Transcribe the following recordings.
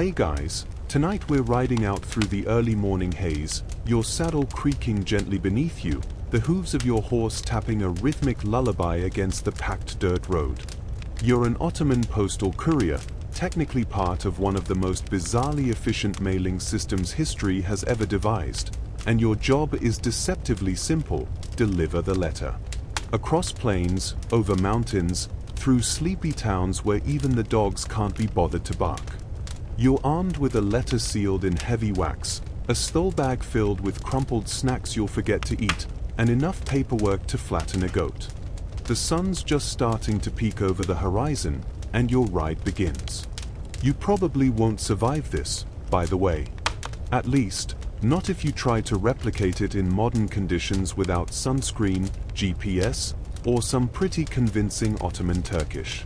Hey guys, tonight we're riding out through the early morning haze, your saddle creaking gently beneath you, the hooves of your horse tapping a rhythmic lullaby against the packed dirt road. You're an Ottoman postal courier, technically part of one of the most bizarrely efficient mailing systems history has ever devised, and your job is deceptively simple: deliver the letter. Across plains, over mountains, through sleepy towns where even the dogs can't be bothered to bark. You're armed with a letter sealed in heavy wax, a stole bag filled with crumpled snacks you'll forget to eat, and enough paperwork to flatten a goat. The sun's just starting to peek over the horizon, and your ride begins. You probably won't survive this, by the way. At least, not if you try to replicate it in modern conditions without sunscreen, GPS, or some pretty convincing Ottoman Turkish.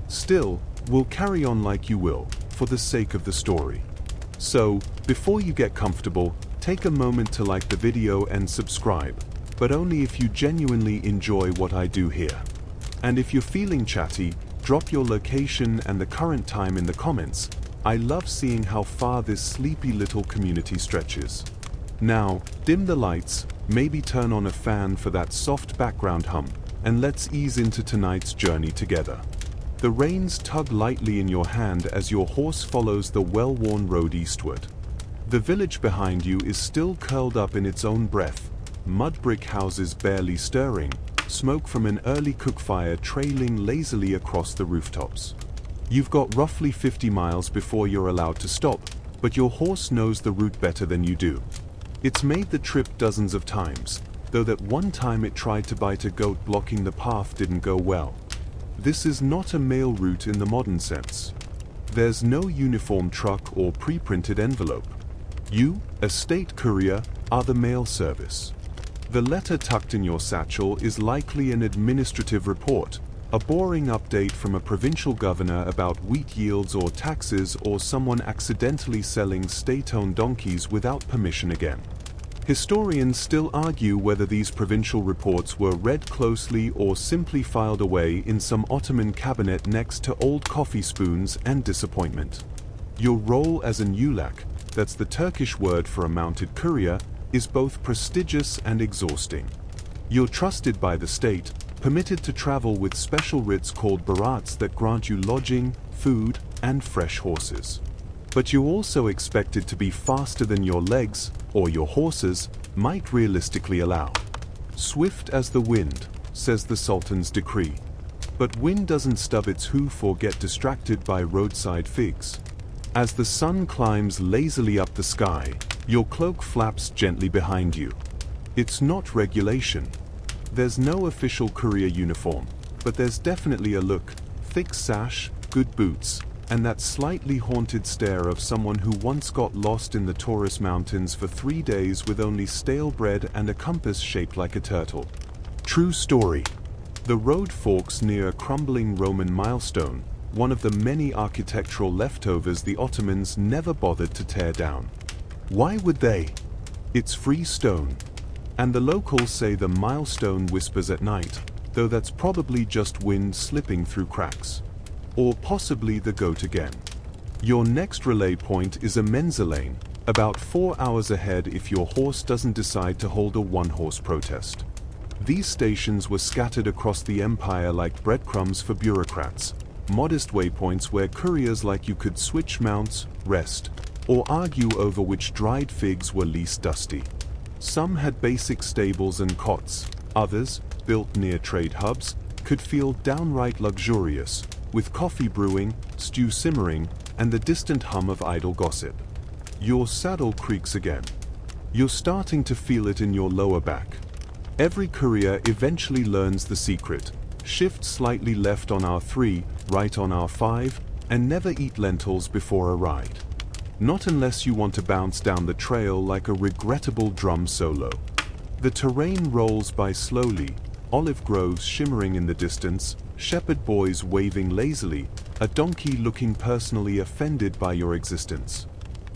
Still, we'll carry on like you will, for the sake of the story. So, before you get comfortable, take a moment to like the video and subscribe, but only if you genuinely enjoy what I do here. And if you're feeling chatty, drop your location and the current time in the comments. I love seeing how far this sleepy little community stretches. Now, dim the lights, maybe turn on a fan for that soft background hum, and let's ease into tonight's journey together. The reins tug lightly in your hand as your horse follows the well-worn road eastward. The village behind you is still curled up in its own breath, mud brick houses barely stirring, smoke from an early cook fire trailing lazily across the rooftops. You've got roughly 50 miles before you're allowed to stop, but your horse knows the route better than you do. It's made the trip dozens of times, though that one time it tried to bite a goat blocking the path didn't go well. This is not a mail route in the modern sense. There's no uniform truck or pre-printed envelope. You, a state courier, are the mail service. The letter tucked in your satchel is likely an administrative report, a boring update from a provincial governor about wheat yields or taxes, or someone accidentally selling state-owned donkeys without permission again. Historians still argue whether these provincial reports were read closely or simply filed away in some Ottoman cabinet next to old coffee spoons and disappointment. Your role as an ulak, that's the Turkish word for a mounted courier, is both prestigious and exhausting. You're trusted by the state, permitted to travel with special writs called barats that grant you lodging, food, and fresh horses. But you're also expected to be faster than your legs, or your horses, might realistically allow. Swift as the wind, says the Sultan's decree. But wind doesn't stub its hoof or get distracted by roadside figs. As the sun climbs lazily up the sky, your cloak flaps gently behind you. It's not regulation. There's no official courier uniform, but there's definitely a look: thick sash, good boots, and that slightly haunted stare of someone who once got lost in the Taurus Mountains for 3 days with only stale bread and a compass shaped like a turtle. True story. The road forks near a crumbling Roman milestone, one of the many architectural leftovers the Ottomans never bothered to tear down. Why would they? It's free stone. And the locals say the milestone whispers at night, though that's probably just wind slipping through cracks. Or possibly the goat again. Your next relay point is a Mensa lane, about 4 hours ahead if your horse doesn't decide to hold a one-horse protest. These stations were scattered across the empire like breadcrumbs for bureaucrats, modest waypoints where couriers like you could switch mounts, rest, or argue over which dried figs were least dusty. Some had basic stables and cots, others, built near trade hubs, could feel downright luxurious, with coffee brewing, stew simmering, and the distant hum of idle gossip. Your saddle creaks again. You're starting to feel it in your lower back. Every courier eventually learns the secret: shift slightly left on R3, right on R5, and never eat lentils before a ride. Not unless you want to bounce down the trail like a regrettable drum solo. The terrain rolls by slowly, olive groves shimmering in the distance, shepherd boys waving lazily, a donkey looking personally offended by your existence.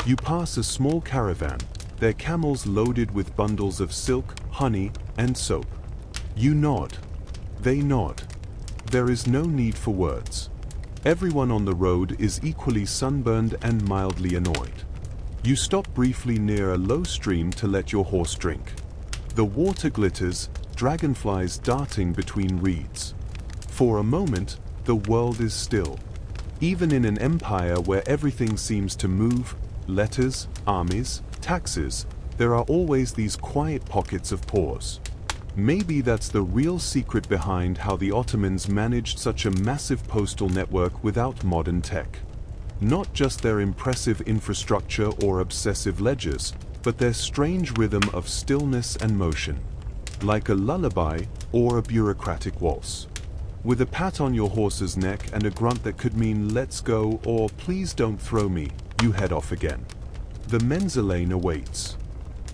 You pass a small caravan, their camels loaded with bundles of silk, honey, and soap. You nod. They nod. There is no need for words. Everyone on the road is equally sunburned and mildly annoyed. You stop briefly near a low stream to let your horse drink. The water glitters, dragonflies darting between reeds. For a moment, the world is still. Even in an empire where everything seems to move, letters, armies, taxes, there are always these quiet pockets of pause. Maybe that's the real secret behind how the Ottomans managed such a massive postal network without modern tech. Not just their impressive infrastructure or obsessive ledgers, but their strange rhythm of stillness and motion. Like a lullaby or a bureaucratic waltz. With a pat on your horse's neck and a grunt that could mean "let's go" or "please don't throw me," you head off again. The menzilane awaits.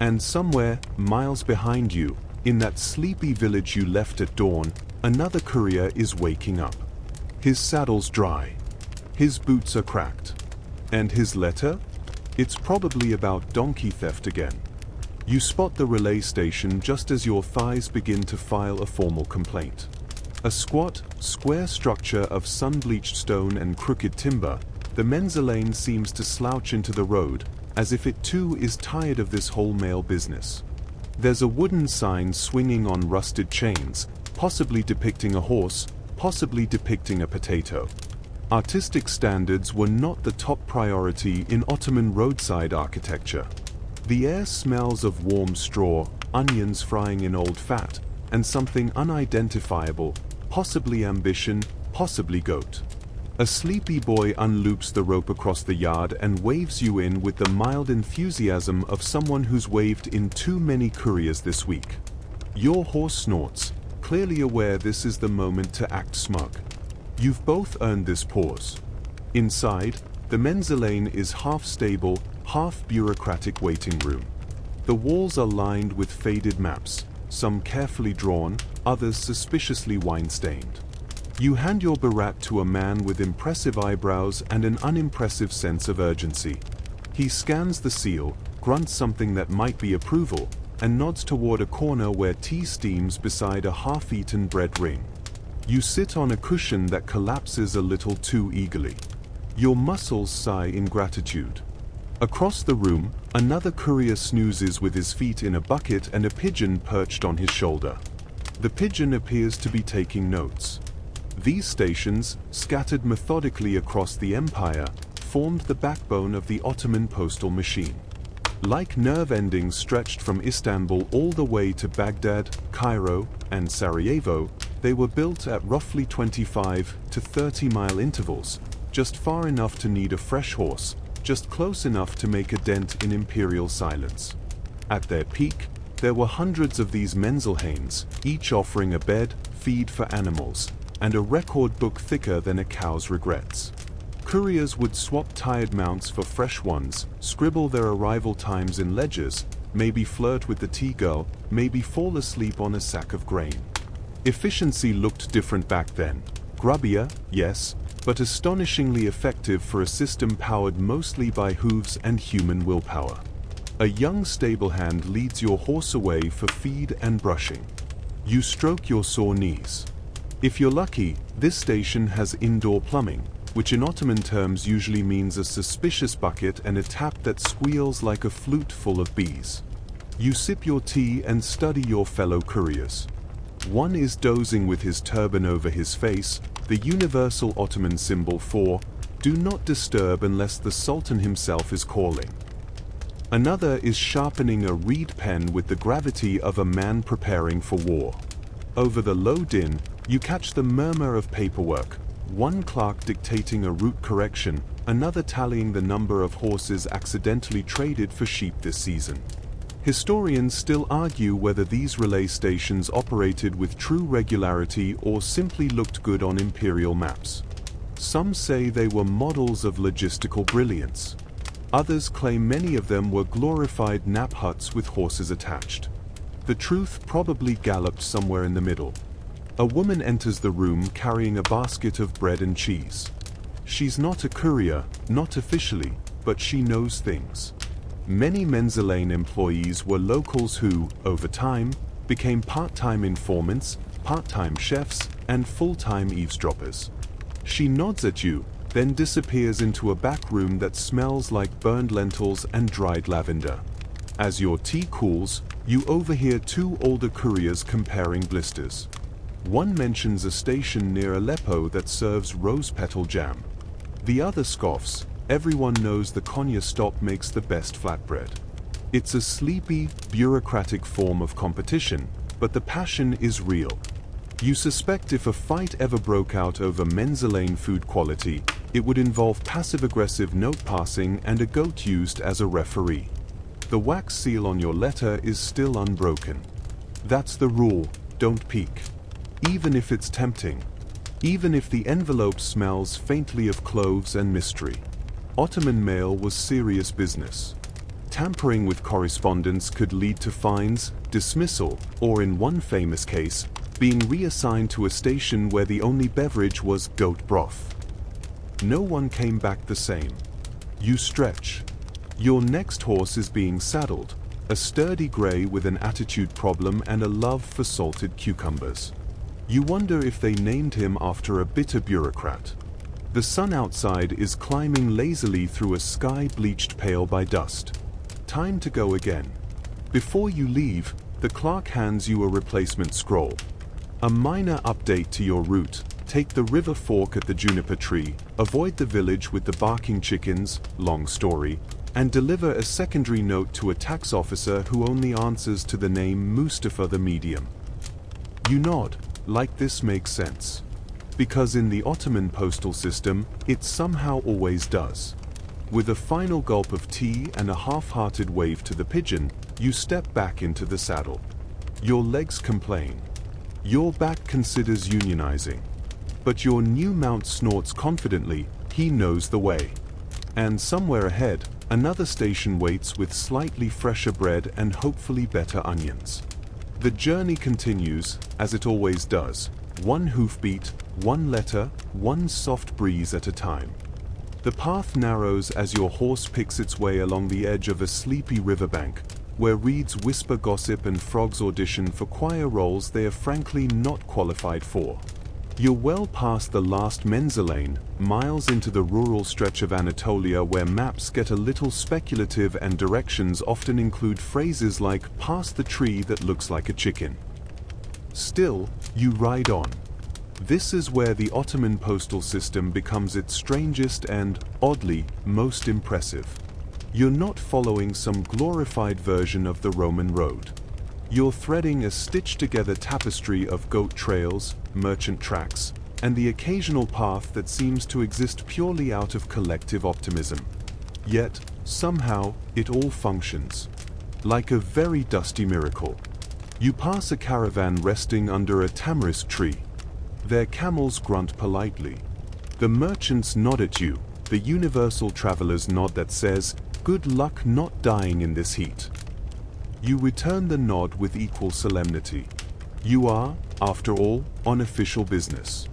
And somewhere, miles behind you, in that sleepy village you left at dawn, another courier is waking up. His saddle's dry. His boots are cracked. And his letter? It's probably about donkey theft again. You spot the relay station just as your thighs begin to file a formal complaint. A squat, square structure of sun-bleached stone and crooked timber, the menzilane seems to slouch into the road, as if it too is tired of this whole mail business. There's a wooden sign swinging on rusted chains, possibly depicting a horse, possibly depicting a potato. Artistic standards were not the top priority in Ottoman roadside architecture. The air smells of warm straw, onions frying in old fat, and something unidentifiable, possibly ambition, possibly goat. A sleepy boy unloops the rope across the yard and waves you in with the mild enthusiasm of someone who's waved in too many couriers this week. Your horse snorts, clearly aware this is the moment to act smug. You've both earned this pause. Inside, the menzilane is half stable, half bureaucratic waiting room. The walls are lined with faded maps, some carefully drawn, others suspiciously wine-stained. You hand your barat to a man with impressive eyebrows and an unimpressive sense of urgency. He scans the seal, grunts something that might be approval, and nods toward a corner where tea steams beside a half-eaten bread ring. You sit on a cushion that collapses a little too eagerly. Your muscles sigh in gratitude. Across the room, another courier snoozes with his feet in a bucket and a pigeon perched on his shoulder. The pigeon appears to be taking notes. These stations, scattered methodically across the empire, formed the backbone of the Ottoman postal machine. Like nerve endings stretched from Istanbul all the way to Baghdad, Cairo, and Sarajevo, they were built at roughly 25 to 30-mile intervals, just far enough to need a fresh horse, just close enough to make a dent in imperial silence. At their peak, there were hundreds of these menzilanes, each offering a bed, feed for animals, and a record book thicker than a cow's regrets. Couriers would swap tired mounts for fresh ones, scribble their arrival times in ledgers, maybe flirt with the tea girl, maybe fall asleep on a sack of grain. Efficiency looked different back then. Grubbier, yes, but astonishingly effective for a system powered mostly by hooves and human willpower. A young stable hand leads your horse away for feed and brushing. You stroke your sore knees. If you're lucky, this station has indoor plumbing, which in Ottoman terms usually means a suspicious bucket and a tap that squeals like a flute full of bees. You sip your tea and study your fellow couriers. One is dozing with his turban over his face, the universal Ottoman symbol for "do not disturb unless the Sultan himself is calling." Another is sharpening a reed pen with the gravity of a man preparing for war. Over the low din, you catch the murmur of paperwork, one clerk dictating a route correction, another tallying the number of horses accidentally traded for sheep this season. Historians still argue whether these relay stations operated with true regularity or simply looked good on imperial maps. Some say they were models of logistical brilliance. Others claim many of them were glorified nap huts with horses attached. The truth probably galloped somewhere in the middle. A woman enters the room carrying a basket of bread and cheese. She's not a courier, not officially, but she knows things. Many menzilane employees were locals who, over time, became part-time informants, part-time chefs, and full-time eavesdroppers. She nods at you, then disappears into a back room that smells like burned lentils and dried lavender. As your tea cools, you overhear two older couriers comparing blisters. One mentions a station near Aleppo that serves rose petal jam. The other scoffs, everyone knows the Konya stop makes the best flatbread. It's a sleepy, bureaucratic form of competition, but the passion is real. You suspect if a fight ever broke out over Menzalane food quality, it would involve passive-aggressive note-passing and a goat used as a referee. The wax seal on your letter is still unbroken. That's the rule, don't peek. Even if it's tempting. Even if the envelope smells faintly of cloves and mystery. Ottoman mail was serious business. Tampering with correspondence could lead to fines, dismissal, or in one famous case, being reassigned to a station where the only beverage was goat broth. No one came back the same. You stretch. Your next horse is being saddled, a sturdy grey with an attitude problem and a love for salted cucumbers. You wonder if they named him after a bitter bureaucrat. The sun outside is climbing lazily through a sky bleached pale by dust. Time to go again. Before you leave, the clerk hands you a replacement scroll. A minor update to your route: take the river fork at the juniper tree, avoid the village with the barking chickens, long story, and deliver a secondary note to a tax officer who only answers to the name Mustafa the Medium. You nod, like this makes sense. Because in the Ottoman postal system, it somehow always does. With a final gulp of tea and a half-hearted wave to the pigeon, you step back into the saddle. Your legs complain. Your back considers unionizing. But your new mount snorts confidently, he knows the way. And somewhere ahead, another station waits with slightly fresher bread and hopefully better onions. The journey continues, as it always does, one hoofbeat, one letter, one soft breeze at a time. The path narrows as your horse picks its way along the edge of a sleepy riverbank, where reeds whisper gossip and frogs audition for choir roles they are frankly not qualified for. You're well past the last Menzalane, miles into the rural stretch of Anatolia where maps get a little speculative and directions often include phrases like "past the tree that looks like a chicken." Still, you ride on. This is where the Ottoman postal system becomes its strangest and, oddly, most impressive. You're not following some glorified version of the Roman road. You're threading a stitched-together tapestry of goat trails, merchant tracks, and the occasional path that seems to exist purely out of collective optimism. Yet, somehow, it all functions. Like a very dusty miracle. You pass a caravan resting under a tamarisk tree. Their camels grunt politely. The merchants nod at you, the universal traveler's nod that says, "Good luck not dying in this heat." You return the nod with equal solemnity. You are, after all, on official business.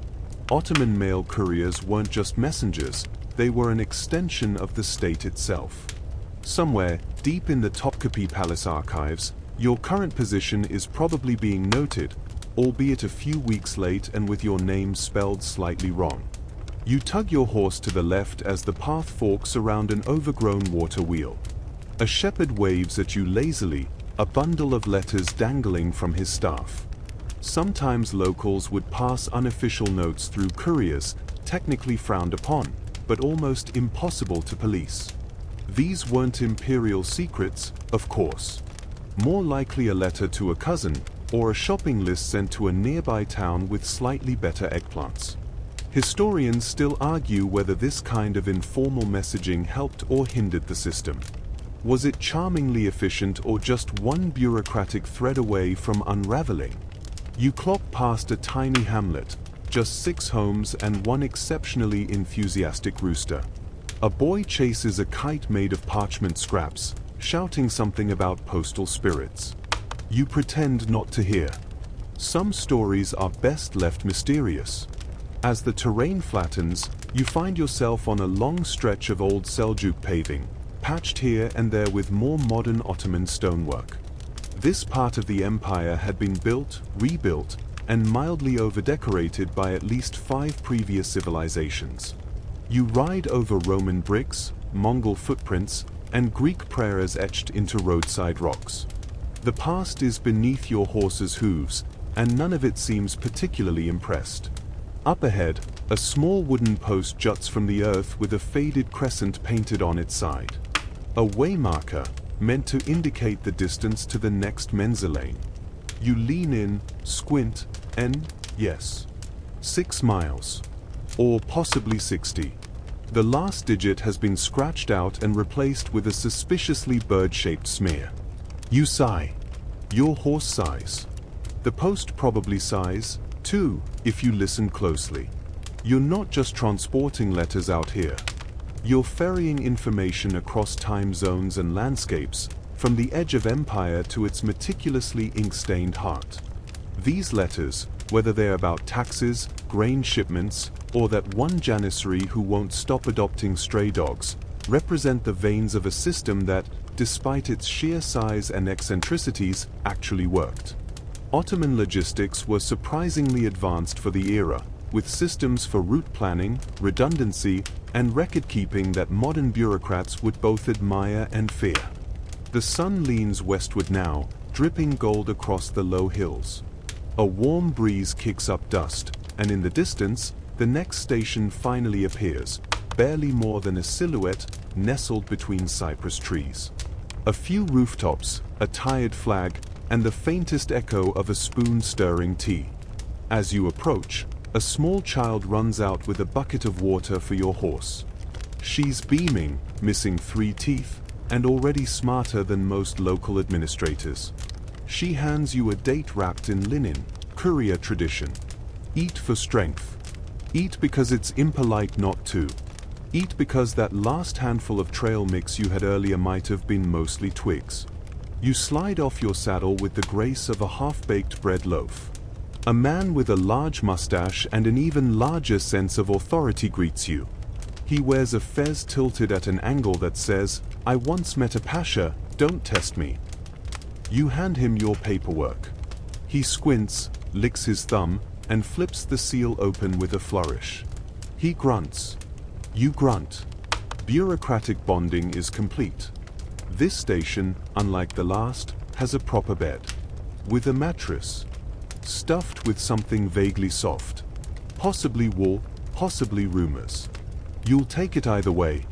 Ottoman mail couriers weren't just messengers, they were an extension of the state itself. Somewhere, deep in the Topkapi Palace archives, your current position is probably being noted, albeit a few weeks late and with your name spelled slightly wrong. You tug your horse to the left as the path forks around an overgrown water wheel. A shepherd waves at you lazily, a bundle of letters dangling from his staff. Sometimes locals would pass unofficial notes through couriers, technically frowned upon, but almost impossible to police. These weren't imperial secrets, of course. More likely a letter to a cousin, or a shopping list sent to a nearby town with slightly better eggplants. Historians still argue whether this kind of informal messaging helped or hindered the system. Was it charmingly efficient or just one bureaucratic thread away from unraveling? You clock past a tiny hamlet, just 6 homes and one exceptionally enthusiastic rooster. A boy chases a kite made of parchment scraps, shouting something about postal spirits. You pretend not to hear. Some stories are best left mysterious. As the terrain flattens, you find yourself on a long stretch of old Seljuk paving, patched here and there with more modern Ottoman stonework. This part of the empire had been built, rebuilt, and mildly over-decorated by at least 5 previous civilizations. You ride over Roman bricks, Mongol footprints, and Greek prayers etched into roadside rocks. The past is beneath your horse's hooves, and none of it seems particularly impressed. Up ahead, a small wooden post juts from the earth with a faded crescent painted on its side. A waymarker, meant to indicate the distance to the next lane. You lean in, squint, and, yes, 6 miles. Or possibly 60. The last digit has been scratched out and replaced with a suspiciously bird-shaped smear. You sigh. Your horse sighs. The post probably sighs, too, if you listen closely. You're not just transporting letters out here. You're ferrying information across time zones and landscapes, from the edge of empire to its meticulously ink-stained heart. These letters, whether they're about taxes, grain shipments, or that one janissary who won't stop adopting stray dogs, represent the veins of a system that, despite its sheer size and eccentricities, actually worked. Ottoman logistics were surprisingly advanced for the era, with systems for route planning, redundancy, and record-keeping that modern bureaucrats would both admire and fear. The sun leans westward now, dripping gold across the low hills. A warm breeze kicks up dust, and in the distance, the next station finally appears, barely more than a silhouette nestled between cypress trees. A few rooftops, a tired flag, and the faintest echo of a spoon stirring tea. As you approach, a small child runs out with a bucket of water for your horse. She's beaming, missing 3 teeth, and already smarter than most local administrators. She hands you a date wrapped in linen, courier tradition. Eat for strength. Eat because it's impolite not to. Eat because that last handful of trail mix you had earlier might have been mostly twigs. You slide off your saddle with the grace of a half-baked bread loaf. A man with a large mustache and an even larger sense of authority greets you. He wears a fez tilted at an angle that says, "I once met a pasha, don't test me." You hand him your paperwork. He squints, licks his thumb, and flips the seal open with a flourish. He grunts. You grunt. Bureaucratic bonding is complete. This station, unlike the last, has a proper bed. With a mattress. Stuffed with something vaguely soft. Possibly wool, possibly rumors. You'll take it either way.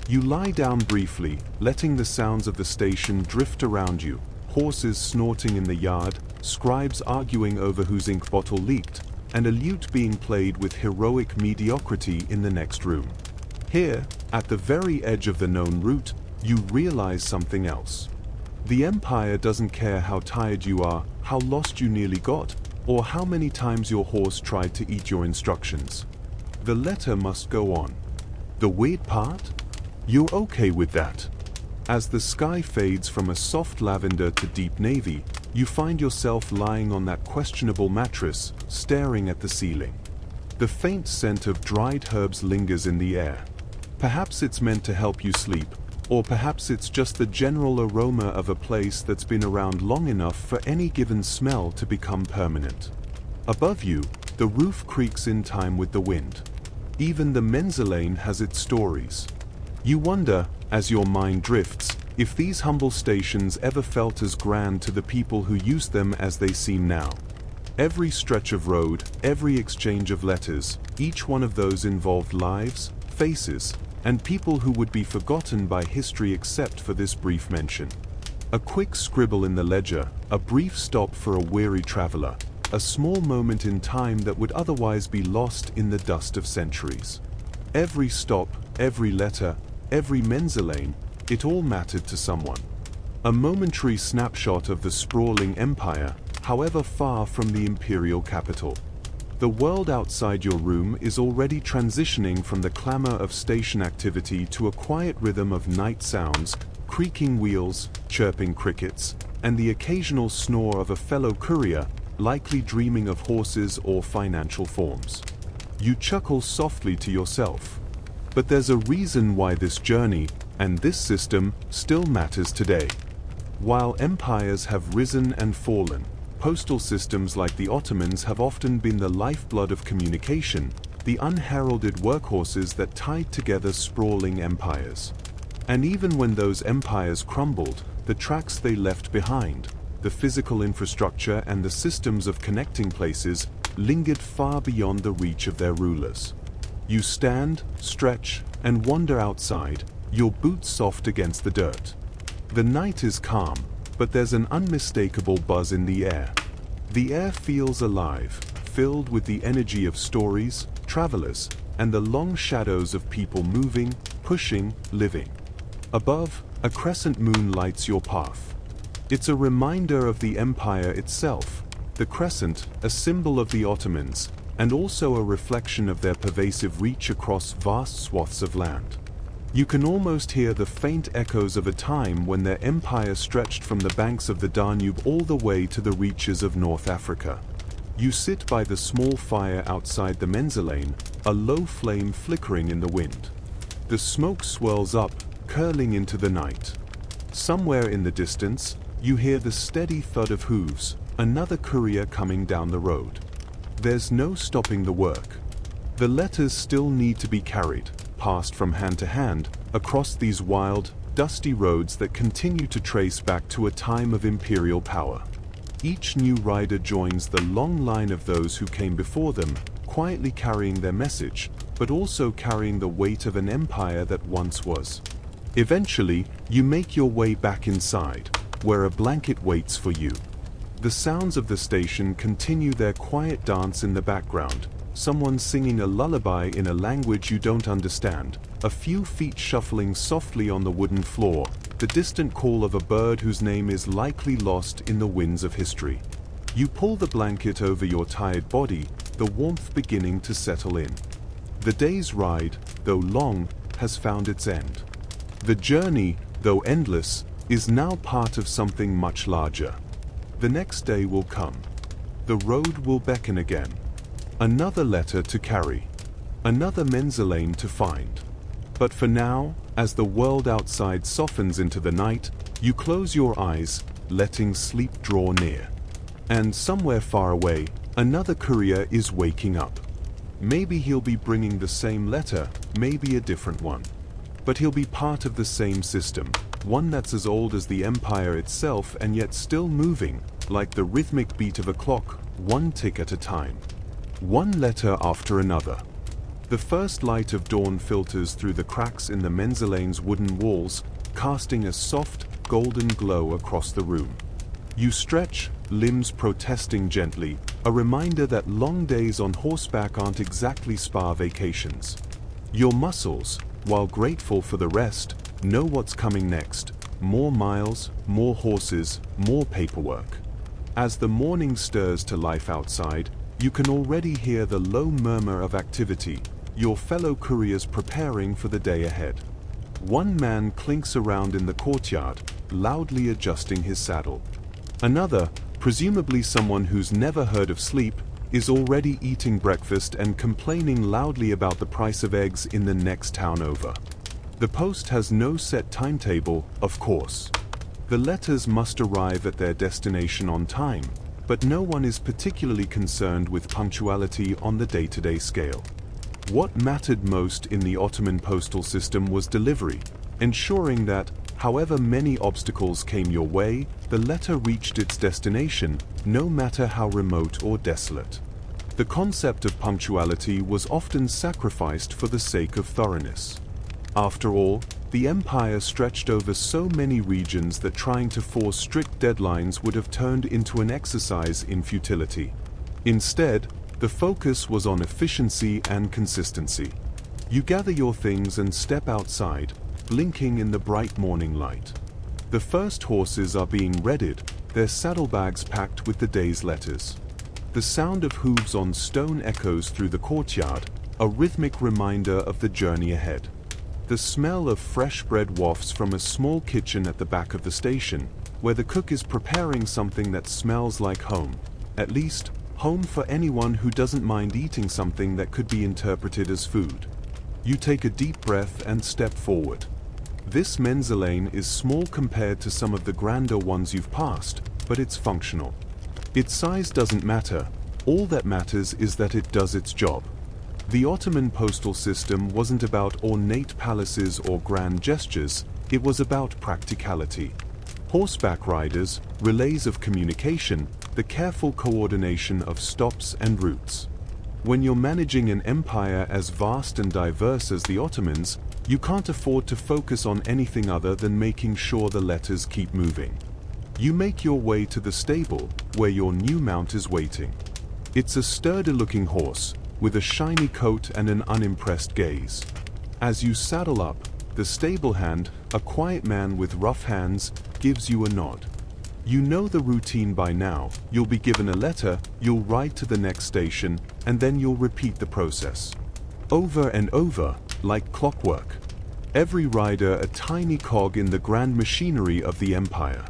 You lie down briefly, letting the sounds of the station drift around you, horses snorting in the yard, scribes arguing over whose ink bottle leaked, and a lute being played with heroic mediocrity in the next room. Here, at the very edge of the known route, you realize something else. The Empire doesn't care how tired you are, how lost you nearly got, or how many times your horse tried to eat your instructions. The letter must go on. The weird part? You're okay with that. As the sky fades from a soft lavender to deep navy, you find yourself lying on that questionable mattress, staring at the ceiling. The faint scent of dried herbs lingers in the air. Perhaps it's meant to help you sleep, or perhaps it's just the general aroma of a place that's been around long enough for any given smell to become permanent. Above you, the roof creaks in time with the wind. Even the menzilane has its stories. You wonder, as your mind drifts, if these humble stations ever felt as grand to the people who used them as they seem now. Every stretch of road, every exchange of letters, each one of those involved lives, faces, and people who would be forgotten by history except for this brief mention. A quick scribble in the ledger, a brief stop for a weary traveler, a small moment in time that would otherwise be lost in the dust of centuries. Every stop, every letter, every menzilane, it all mattered to someone. A momentary snapshot of the sprawling empire, however far from the imperial capital. The world outside your room is already transitioning from the clamor of station activity to a quiet rhythm of night sounds, creaking wheels, chirping crickets, and the occasional snore of a fellow courier, likely dreaming of horses or financial forms. You chuckle softly to yourself. But there's a reason why this journey, and this system, still matters today. While empires have risen and fallen, Postal systems like the Ottomans have often been the lifeblood of communication, the unheralded workhorses that tied together sprawling empires. And even when those empires crumbled, the tracks they left behind, the physical infrastructure and the systems of connecting places, lingered far beyond the reach of their rulers. You stand, stretch, and wander outside, your boots soft against the dirt. The night is calm, but there's an unmistakable buzz in the air. The air feels alive, filled with the energy of stories, travelers, and the long shadows of people moving, pushing, living. Above, a crescent moon lights your path. It's a reminder of the empire itself, the crescent, a symbol of the Ottomans, and also a reflection of their pervasive reach across vast swaths of land. You can almost hear the faint echoes of a time when their empire stretched from the banks of the Danube all the way to the reaches of North Africa. You sit by the small fire outside the menzilane, a low flame flickering in the wind. The smoke swirls up, curling into the night. Somewhere in the distance, you hear the steady thud of hooves, another courier coming down the road. There's no stopping the work. The letters still need to be carried, passed from hand to hand, across these wild, dusty roads that continue to trace back to a time of imperial power. Each new rider joins the long line of those who came before them, quietly carrying their message, but also carrying the weight of an empire that once was. Eventually, you make your way back inside, where a blanket waits for you. The sounds of the station continue their quiet dance in the background, someone singing a lullaby in a language you don't understand, a few feet shuffling softly on the wooden floor, the distant call of a bird whose name is likely lost in the winds of history. You pull the blanket over your tired body, the warmth beginning to settle in. The day's ride, though long, has found its end. The journey, though endless, is now part of something much larger. The next day will come. The road will beckon again. Another letter to carry. Another menzilane to find. But for now, as the world outside softens into the night, you close your eyes, letting sleep draw near. And somewhere far away, another courier is waking up. Maybe he'll be bringing the same letter, maybe a different one. But he'll be part of the same system, one that's as old as the empire itself and yet still moving, like the rhythmic beat of a clock, one tick at a time. One letter after another. The first light of dawn filters through the cracks in the menzilane's wooden walls, casting a soft, golden glow across the room. You stretch, limbs protesting gently, a reminder that long days on horseback aren't exactly spa vacations. Your muscles, while grateful for the rest, know what's coming next. More miles, more horses, more paperwork. As the morning stirs to life outside, you can already hear the low murmur of activity, your fellow couriers preparing for the day ahead. One man clinks around in the courtyard, loudly adjusting his saddle. Another, presumably someone who's never heard of sleep, is already eating breakfast and complaining loudly about the price of eggs in the next town over. The post has no set timetable, of course. The letters must arrive at their destination on time, but no one is particularly concerned with punctuality on the day-to-day scale. What mattered most in the Ottoman postal system was delivery, ensuring that, however many obstacles came your way, the letter reached its destination, no matter how remote or desolate. The concept of punctuality was often sacrificed for the sake of thoroughness. After all, the empire stretched over so many regions that trying to force strict deadlines would have turned into an exercise in futility. Instead, the focus was on efficiency and consistency. You gather your things and step outside, blinking in the bright morning light. The first horses are being readied, their saddlebags packed with the day's letters. The sound of hooves on stone echoes through the courtyard, a rhythmic reminder of the journey ahead. The smell of fresh bread wafts from a small kitchen at the back of the station, where the cook is preparing something that smells like home. At least, home for anyone who doesn't mind eating something that could be interpreted as food. You take a deep breath and step forward. This menzilane is small compared to some of the grander ones you've passed, but it's functional. Its size doesn't matter, all that matters is that it does its job. The Ottoman postal system wasn't about ornate palaces or grand gestures, it was about practicality. Horseback riders, relays of communication, the careful coordination of stops and routes. When you're managing an empire as vast and diverse as the Ottomans, you can't afford to focus on anything other than making sure the letters keep moving. You make your way to the stable, where your new mount is waiting. It's a sturdy-looking horse, with a shiny coat and an unimpressed gaze. As you saddle up, the stable hand, a quiet man with rough hands, gives you a nod. You know the routine by now. You'll be given a letter, you'll ride to the next station, and then you'll repeat the process. Over and over, like clockwork. Every rider a tiny cog in the grand machinery of the empire.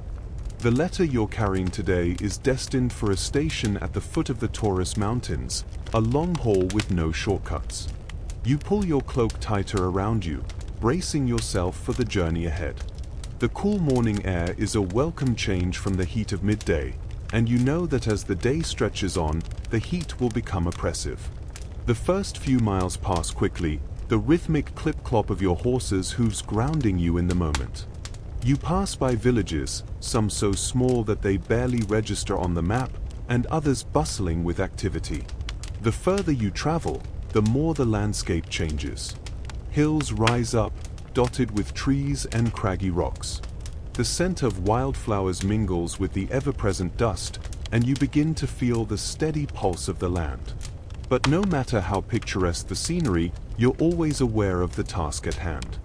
The letter you're carrying today is destined for a station at the foot of the Taurus Mountains, a long haul with no shortcuts. You pull your cloak tighter around you, bracing yourself for the journey ahead. The cool morning air is a welcome change from the heat of midday, and you know that as the day stretches on, the heat will become oppressive. The first few miles pass quickly, the rhythmic clip-clop of your horse's hooves grounding you in the moment. You pass by villages, some so small that they barely register on the map, and others bustling with activity. The further you travel, the more the landscape changes. Hills rise up, dotted with trees and craggy rocks. The scent of wildflowers mingles with the ever-present dust, and you begin to feel the steady pulse of the land. But no matter how picturesque the scenery, you're always aware of the task at hand.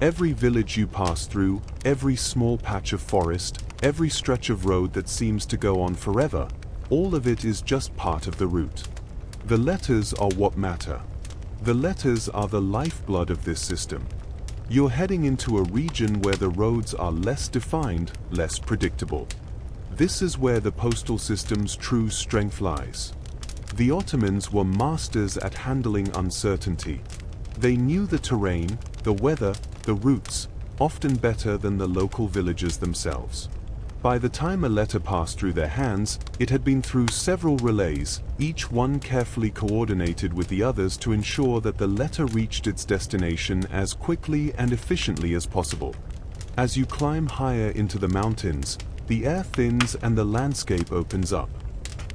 Every village you pass through, every small patch of forest, every stretch of road that seems to go on forever, all of it is just part of the route. The letters are what matter. The letters are the lifeblood of this system. You're heading into a region where the roads are less defined, less predictable. This is where the postal system's true strength lies. The Ottomans were masters at handling uncertainty. They knew the terrain, the weather, the routes, often better than the local villagers themselves. By the time a letter passed through their hands, it had been through several relays, each one carefully coordinated with the others to ensure that the letter reached its destination as quickly and efficiently as possible. As you climb higher into the mountains, the air thins and the landscape opens up.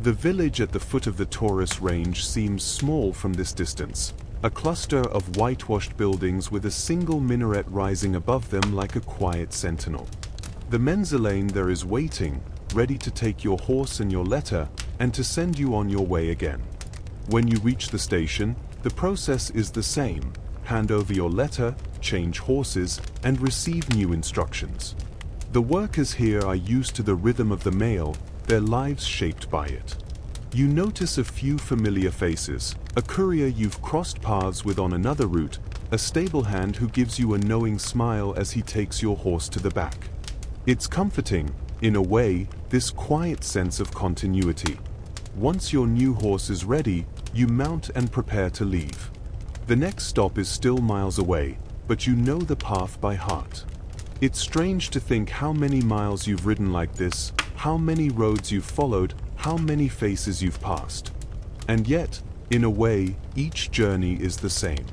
The village at the foot of the Taurus range seems small from this distance. A cluster of whitewashed buildings with a single minaret rising above them like a quiet sentinel. The menzilane there is waiting, ready to take your horse and your letter, and to send you on your way again. When you reach the station, the process is the same. Hand over your letter, change horses, and receive new instructions. The workers here are used to the rhythm of the mail, their lives shaped by it. You notice a few familiar faces, a courier you've crossed paths with on another route, a stable hand who gives you a knowing smile as he takes your horse to the back. It's comforting, in a way, this quiet sense of continuity. Once your new horse is ready, you mount and prepare to leave. The next stop is still miles away, but you know the path by heart. It's strange to think how many miles you've ridden like this, how many roads you've followed, how many faces you've passed. And yet, in a way, each journey is the same.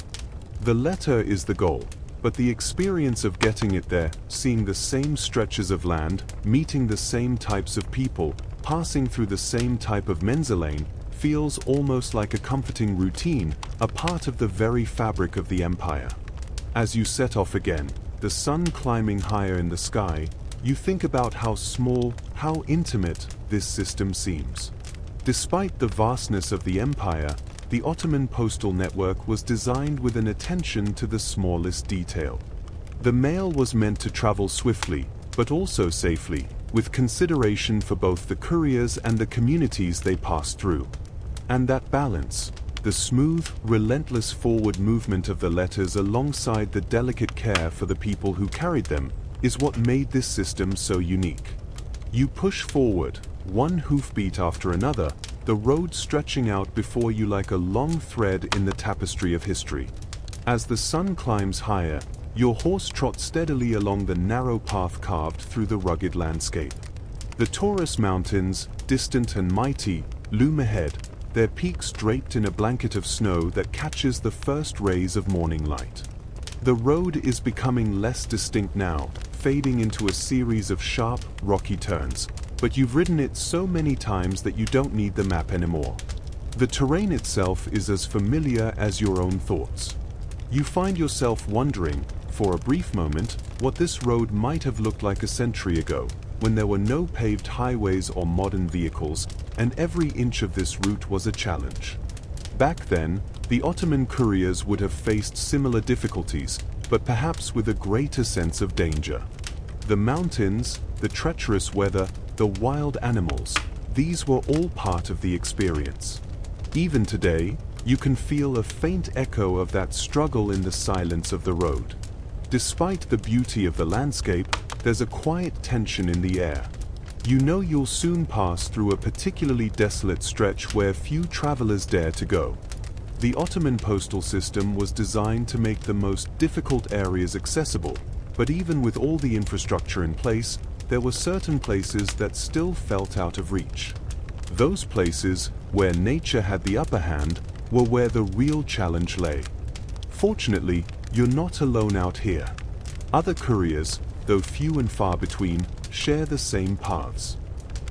The letter is the goal, but the experience of getting it there, seeing the same stretches of land, meeting the same types of people, passing through the same type of menzilane, feels almost like a comforting routine, a part of the very fabric of the empire. As you set off again, the sun climbing higher in the sky, you think about how small, how intimate this system seems. Despite the vastness of the empire, the Ottoman postal network was designed with an attention to the smallest detail. The mail was meant to travel swiftly, but also safely, with consideration for both the couriers and the communities they passed through. And that balance, the smooth, relentless forward movement of the letters alongside the delicate care for the people who carried them, is what made this system so unique. You push forward, one hoofbeat after another, the road stretching out before you like a long thread in the tapestry of history. As the sun climbs higher, your horse trots steadily along the narrow path carved through the rugged landscape. The Taurus Mountains, distant and mighty, loom ahead, their peaks draped in a blanket of snow that catches the first rays of morning light. The road is becoming less distinct now, fading into a series of sharp, rocky turns, but you've ridden it so many times that you don't need the map anymore. The terrain itself is as familiar as your own thoughts. You find yourself wondering, for a brief moment, what this road might have looked like a century ago, when there were no paved highways or modern vehicles, and every inch of this route was a challenge. Back then, the Ottoman couriers would have faced similar difficulties, but perhaps with a greater sense of danger. The mountains, the treacherous weather, the wild animals, these were all part of the experience. Even today, you can feel a faint echo of that struggle in the silence of the road. Despite the beauty of the landscape, there's a quiet tension in the air. You know you'll soon pass through a particularly desolate stretch where few travelers dare to go. The Ottoman postal system was designed to make the most difficult areas accessible, but even with all the infrastructure in place, there were certain places that still felt out of reach. Those places, where nature had the upper hand, were where the real challenge lay. Fortunately, you're not alone out here. Other couriers, though few and far between, share the same paths.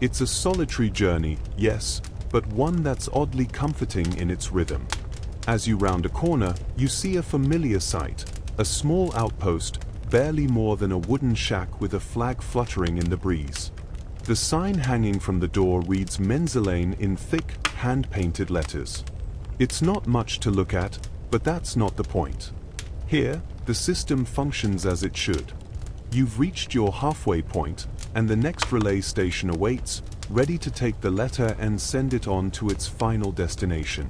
It's a solitary journey, yes, but one that's oddly comforting in its rhythm. As you round a corner, you see a familiar sight, a small outpost, barely more than a wooden shack with a flag fluttering in the breeze. The sign hanging from the door reads Menzilane in thick, hand-painted letters. It's not much to look at, but that's not the point. Here, the system functions as it should. You've reached your halfway point, and the next relay station awaits, ready to take the letter and send it on to its final destination.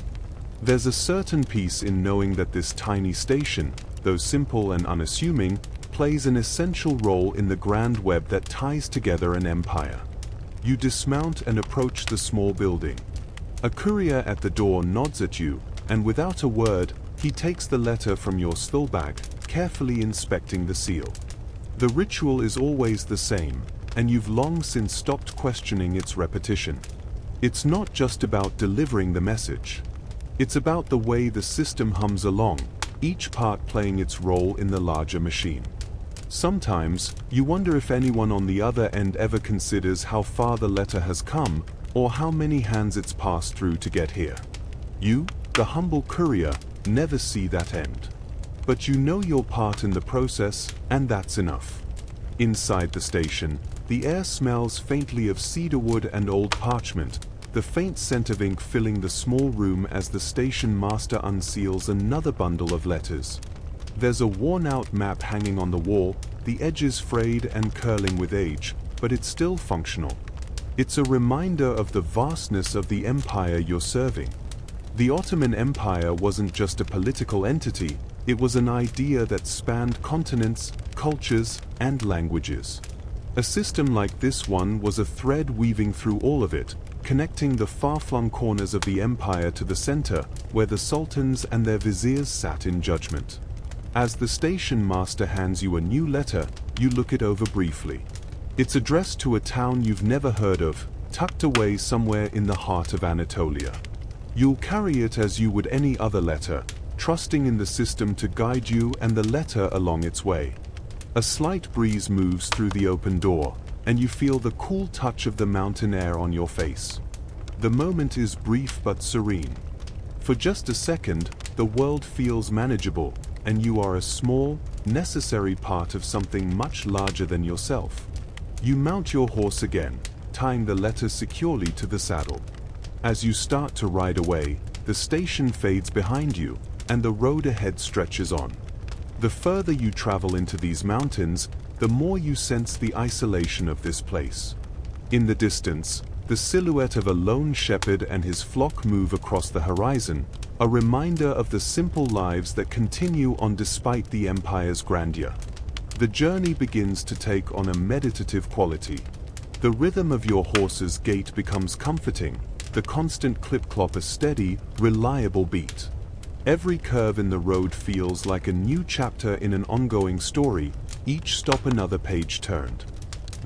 There's a certain peace in knowing that this tiny station, though simple and unassuming, plays an essential role in the grand web that ties together an empire. You dismount and approach the small building. A courier at the door nods at you, and without a word, he takes the letter from your stole bag, carefully inspecting the seal. The ritual is always the same, and you've long since stopped questioning its repetition. It's not just about delivering the message. It's about the way the system hums along, each part playing its role in the larger machine. Sometimes, you wonder if anyone on the other end ever considers how far the letter has come, or how many hands it's passed through to get here. You, the humble courier, never see that end. But you know your part in the process, and that's enough. Inside the station, the air smells faintly of cedarwood and old parchment, the faint scent of ink filling the small room as the station master unseals another bundle of letters. There's a worn-out map hanging on the wall, the edges frayed and curling with age, but it's still functional. It's a reminder of the vastness of the empire you're serving. The Ottoman Empire wasn't just a political entity, it was an idea that spanned continents, cultures, and languages. A system like this one was a thread weaving through all of it, connecting the far-flung corners of the empire to the center, where the sultans and their viziers sat in judgment. As the station master hands you a new letter, you look it over briefly. It's addressed to a town you've never heard of, tucked away somewhere in the heart of Anatolia. You'll carry it as you would any other letter, trusting in the system to guide you and the letter along its way. A slight breeze moves through the open door, and you feel the cool touch of the mountain air on your face. The moment is brief but serene. For just a second, the world feels manageable, and you are a small, necessary part of something much larger than yourself. You mount your horse again, tying the letter securely to the saddle. As you start to ride away, the station fades behind you, and the road ahead stretches on. The further you travel into these mountains, the more you sense the isolation of this place. In the distance, the silhouette of a lone shepherd and his flock move across the horizon, a reminder of the simple lives that continue on despite the empire's grandeur. The journey begins to take on a meditative quality. The rhythm of your horse's gait becomes comforting, the constant clip-clop a steady, reliable beat. Every curve in the road feels like a new chapter in an ongoing story, each stop another page turned.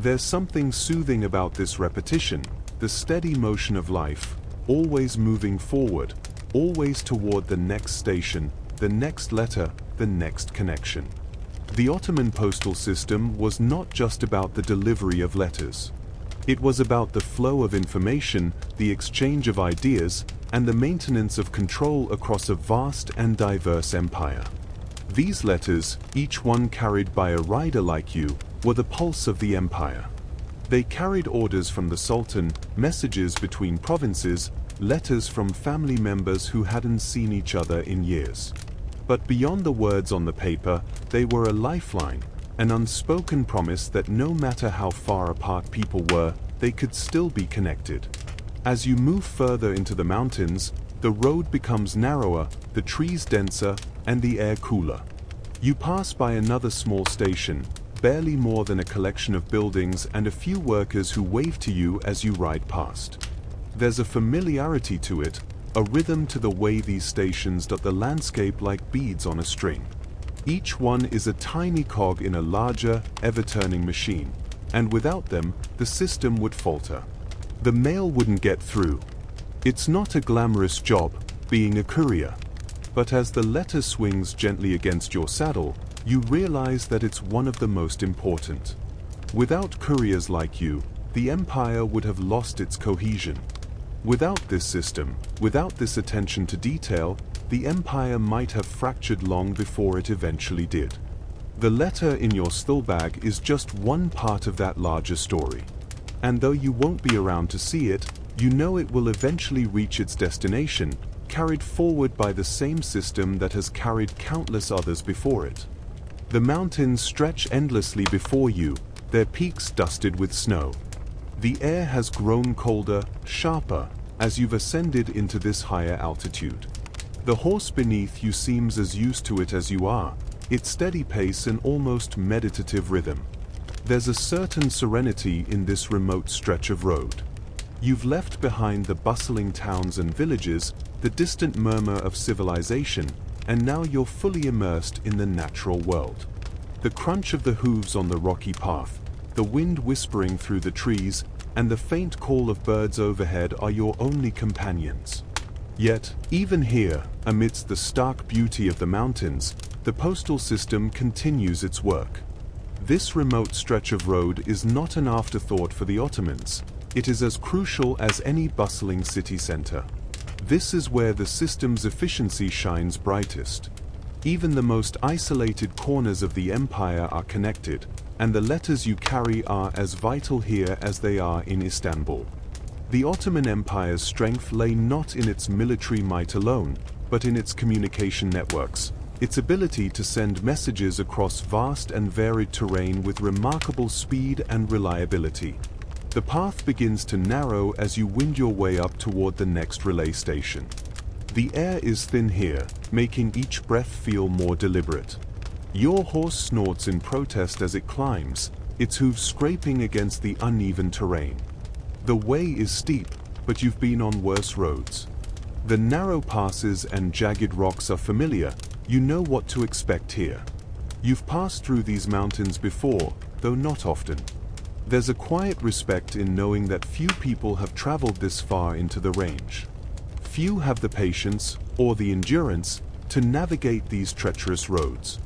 There's something soothing about this repetition, the steady motion of life, always moving forward, always toward the next station, the next letter, the next connection. The Ottoman postal system was not just about the delivery of letters. It was about the flow of information, the exchange of ideas, and the maintenance of control across a vast and diverse empire. These letters, each one carried by a rider like you, were the pulse of the empire. They carried orders from the Sultan, messages between provinces, letters from family members who hadn't seen each other in years. But beyond the words on the paper, they were a lifeline, an unspoken promise that no matter how far apart people were, they could still be connected. As you move further into the mountains, the road becomes narrower, the trees denser, and the air cooler. You pass by another small station, barely more than a collection of buildings and a few workers who wave to you as you ride past. There's a familiarity to it, a rhythm to the way these stations dot the landscape like beads on a string. Each one is a tiny cog in a larger, ever-turning machine, and without them, the system would falter. The mail wouldn't get through. It's not a glamorous job, being a courier. But as the letter swings gently against your saddle, you realize that it's one of the most important. Without couriers like you, the empire would have lost its cohesion. Without this system, without this attention to detail, the empire might have fractured long before it eventually did. The letter in your stillbag is just one part of that larger story. And though you won't be around to see it, you know it will eventually reach its destination, carried forward by the same system that has carried countless others before it. The mountains stretch endlessly before you, their peaks dusted with snow. The air has grown colder, sharper, as you've ascended into this higher altitude. The horse beneath you seems as used to it as you are, its steady pace and almost meditative rhythm. There's a certain serenity in this remote stretch of road. You've left behind the bustling towns and villages, the distant murmur of civilization, and now you're fully immersed in the natural world. The crunch of the hooves on the rocky path, the wind whispering through the trees, and the faint call of birds overhead are your only companions. Yet, even here, amidst the stark beauty of the mountains, the postal system continues its work. This remote stretch of road is not an afterthought for the Ottomans. It is as crucial as any bustling city center. This is where the system's efficiency shines brightest. Even the most isolated corners of the empire are connected, and the letters you carry are as vital here as they are in Istanbul. The Ottoman Empire's strength lay not in its military might alone, but in its communication networks, its ability to send messages across vast and varied terrain with remarkable speed and reliability. The path begins to narrow as you wind your way up toward the next relay station. The air is thin here, making each breath feel more deliberate. Your horse snorts in protest as it climbs, its hooves scraping against the uneven terrain. The way is steep, but you've been on worse roads. The narrow passes and jagged rocks are familiar, you know what to expect here. You've passed through these mountains before, though not often. There's a quiet respect in knowing that few people have traveled this far into the range. Few have the patience, or the endurance, to navigate these treacherous roads.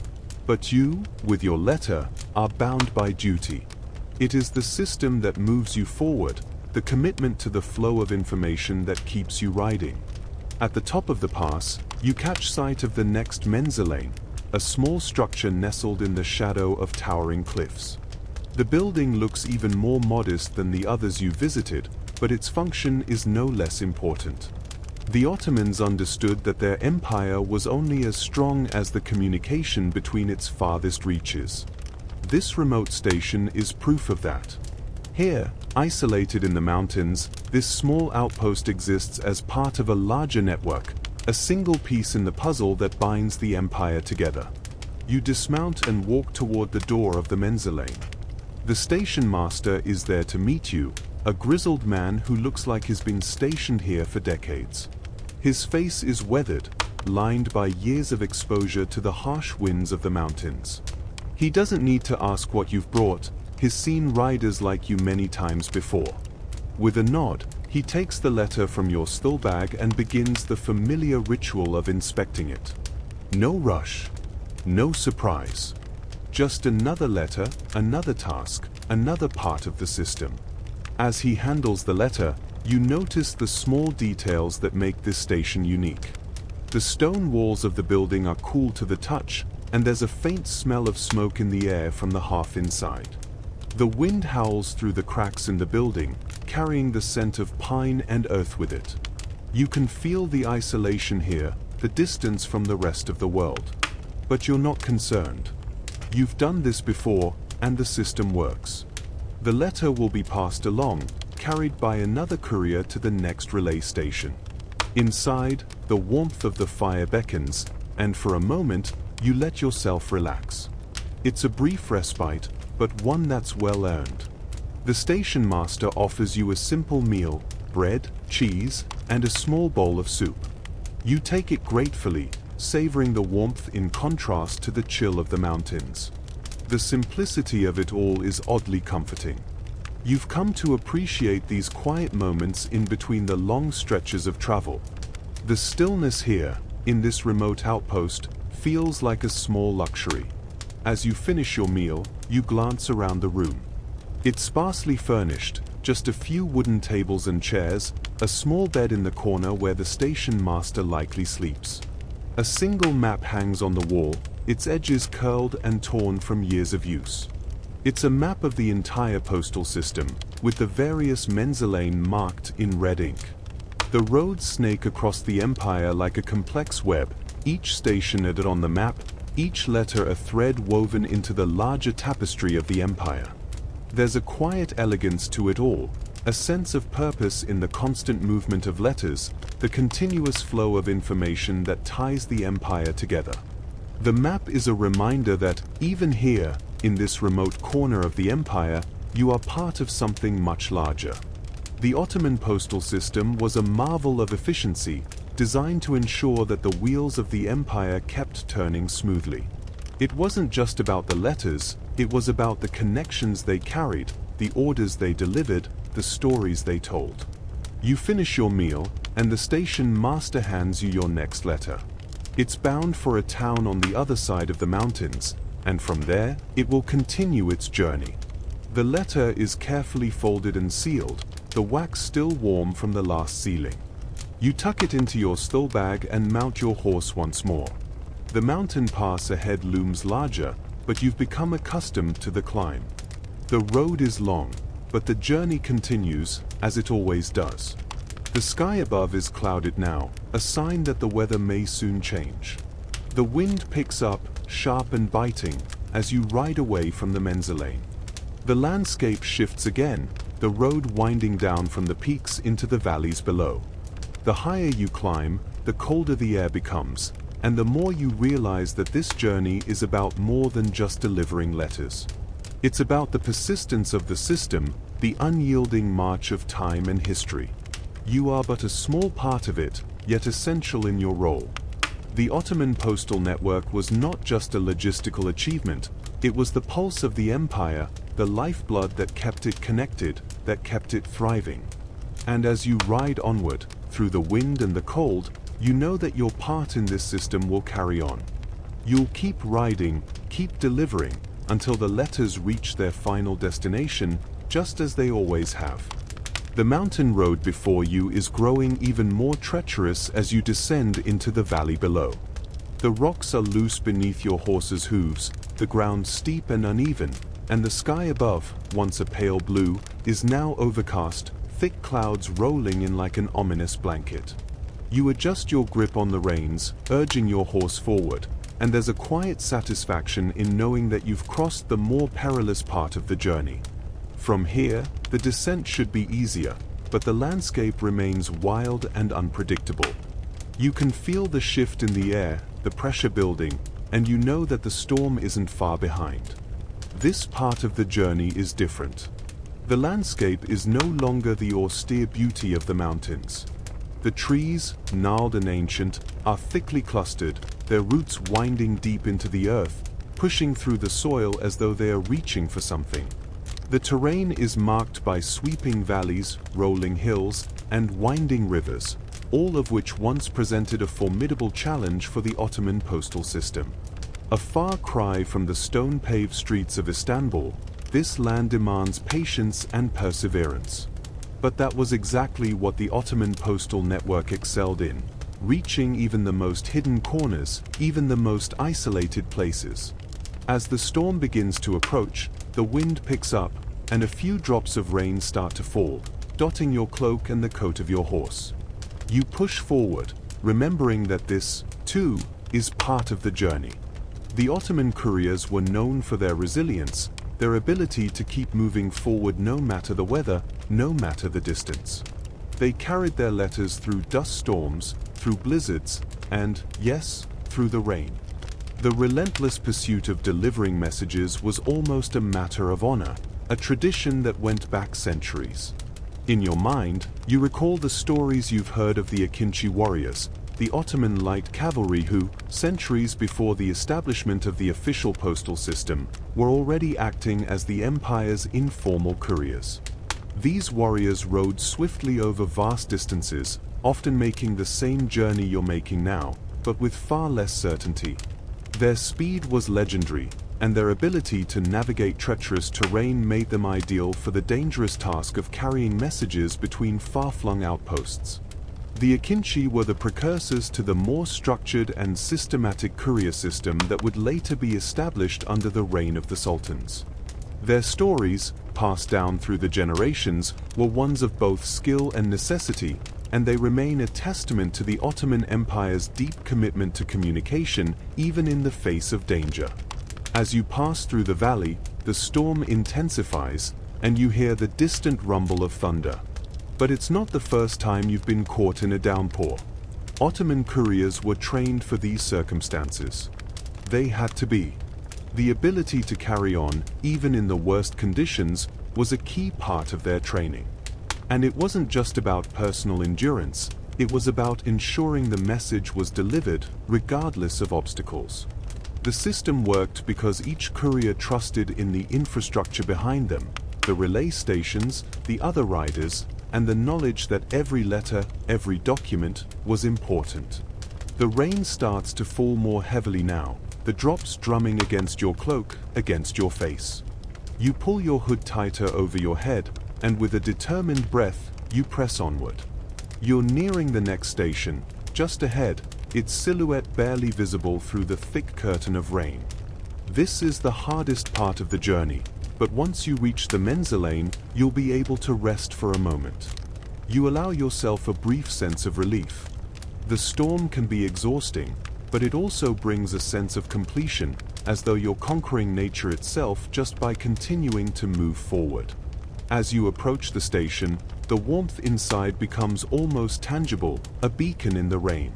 But you, with your letter, are bound by duty. It is the system that moves you forward, the commitment to the flow of information that keeps you riding. At the top of the pass, you catch sight of the next Menzilane, a small structure nestled in the shadow of towering cliffs. The building looks even more modest than the others you visited, but its function is no less important. The Ottomans understood that their empire was only as strong as the communication between its farthest reaches. This remote station is proof of that. Here, isolated in the mountains, this small outpost exists as part of a larger network, a single piece in the puzzle that binds the empire together. You dismount and walk toward the door of the Menzilane. The station master is there to meet you, a grizzled man who looks like he's been stationed here for decades. His face is weathered, lined by years of exposure to the harsh winds of the mountains. He doesn't need to ask what you've brought, He's seen riders like you many times before. With a nod, he takes the letter from your stole bag and begins the familiar ritual of inspecting it. No rush, no surprise. Just another letter, another task, another part of the system. As he handles the letter, you notice the small details that make this station unique. The stone walls of the building are cool to the touch, and there's a faint smell of smoke in the air from the hearth inside. The wind howls through the cracks in the building, carrying the scent of pine and earth with it. You can feel the isolation here, the distance from the rest of the world. But you're not concerned. You've done this before, and the system works. The letter will be passed along, carried by another courier to the next relay station. Inside, the warmth of the fire beckons, and for a moment, you let yourself relax. It's a brief respite, but one that's well earned. The station master offers you a simple meal, bread, cheese, and a small bowl of soup. You take it gratefully, savoring the warmth in contrast to the chill of the mountains. The simplicity of it all is oddly comforting. You've come to appreciate these quiet moments in between the long stretches of travel. The stillness here, in this remote outpost, feels like a small luxury. As you finish your meal, you glance around the room. It's sparsely furnished, just a few wooden tables and chairs, a small bed in the corner where the station master likely sleeps. A single map hangs on the wall, its edges curled and torn from years of use. It's a map of the entire postal system, with the various menzilane marked in red ink. The roads snake across the empire like a complex web, each station added on the map, each letter a thread woven into the larger tapestry of the empire. There's a quiet elegance to it all, a sense of purpose in the constant movement of letters, the continuous flow of information that ties the empire together. The map is a reminder that, even here, in this remote corner of the empire, you are part of something much larger. The Ottoman postal system was a marvel of efficiency, designed to ensure that the wheels of the empire kept turning smoothly. It wasn't just about the letters, it was about the connections they carried, the orders they delivered, the stories they told. You finish your meal, and the station master hands you your next letter. It's bound for a town on the other side of the mountains, and from there, it will continue its journey. The letter is carefully folded and sealed, the wax still warm from the last sealing. You tuck it into your stole bag and mount your horse once more. The mountain pass ahead looms larger, but you've become accustomed to the climb. The road is long, but the journey continues, as it always does. The sky above is clouded now, a sign that the weather may soon change. The wind picks up, sharp and biting, as you ride away from the menzilane. The landscape shifts again, the road winding down from the peaks into the valleys below. The higher you climb, the colder the air becomes, and the more you realize that this journey is about more than just delivering letters. It's about the persistence of the system, the unyielding march of time and history. You are but a small part of it, yet essential in your role. The Ottoman postal network was not just a logistical achievement, it was the pulse of the empire, the lifeblood that kept it connected, that kept it thriving. And as you ride onward, through the wind and the cold, you know that your part in this system will carry on. You'll keep riding, keep delivering, until the letters reach their final destination, just as they always have. The mountain road before you is growing even more treacherous as you descend into the valley below. The rocks are loose beneath your horse's hooves, the ground steep and uneven, and the sky above, once a pale blue, is now overcast, thick clouds rolling in like an ominous blanket. You adjust your grip on the reins, urging your horse forward, and there's a quiet satisfaction in knowing that you've crossed the more perilous part of the journey. From here, the descent should be easier, but the landscape remains wild and unpredictable. You can feel the shift in the air, the pressure building, and you know that the storm isn't far behind. This part of the journey is different. The landscape is no longer the austere beauty of the mountains. The trees, gnarled and ancient, are thickly clustered, their roots winding deep into the earth, pushing through the soil as though they are reaching for something. The terrain is marked by sweeping valleys, rolling hills, and winding rivers, all of which once presented a formidable challenge for the Ottoman postal system. A far cry from the stone-paved streets of Istanbul, this land demands patience and perseverance. But that was exactly what the Ottoman postal network excelled in, reaching even the most hidden corners, even the most isolated places. As the storm begins to approach, the wind picks up, and a few drops of rain start to fall, dotting your cloak and the coat of your horse. You push forward, remembering that this, too, is part of the journey. The Ottoman couriers were known for their resilience, their ability to keep moving forward no matter the weather, no matter the distance. They carried their letters through dust storms, through blizzards, and, yes, through the rain. The relentless pursuit of delivering messages was almost a matter of honor, a tradition that went back centuries. In your mind, you recall the stories you've heard of the Akinci warriors, the Ottoman light cavalry who, centuries before the establishment of the official postal system, were already acting as the empire's informal couriers. These warriors rode swiftly over vast distances, often making the same journey you're making now, but with far less certainty. Their speed was legendary, and their ability to navigate treacherous terrain made them ideal for the dangerous task of carrying messages between far-flung outposts. The Akinci were the precursors to the more structured and systematic courier system that would later be established under the reign of the sultans. Their stories, passed down through the generations, were ones of both skill and necessity, and they remain a testament to the Ottoman Empire's deep commitment to communication even in the face of danger. As you pass through the valley, the storm intensifies, and you hear the distant rumble of thunder. But it's not the first time you've been caught in a downpour. Ottoman couriers were trained for these circumstances. They had to be. The ability to carry on, even in the worst conditions, was a key part of their training. And it wasn't just about personal endurance, it was about ensuring the message was delivered, regardless of obstacles. The system worked because each courier trusted in the infrastructure behind them, the relay stations, the other riders, and the knowledge that every letter, every document, was important. The rain starts to fall more heavily now, the drops drumming against your cloak, against your face. You pull your hood tighter over your head, and with a determined breath, you press onward. You're nearing the next station, just ahead, its silhouette barely visible through the thick curtain of rain. This is the hardest part of the journey, but once you reach the Menzilane, you'll be able to rest for a moment. You allow yourself a brief sense of relief. The storm can be exhausting, but it also brings a sense of completion, as though you're conquering nature itself just by continuing to move forward. As you approach the station, the warmth inside becomes almost tangible, a beacon in the rain.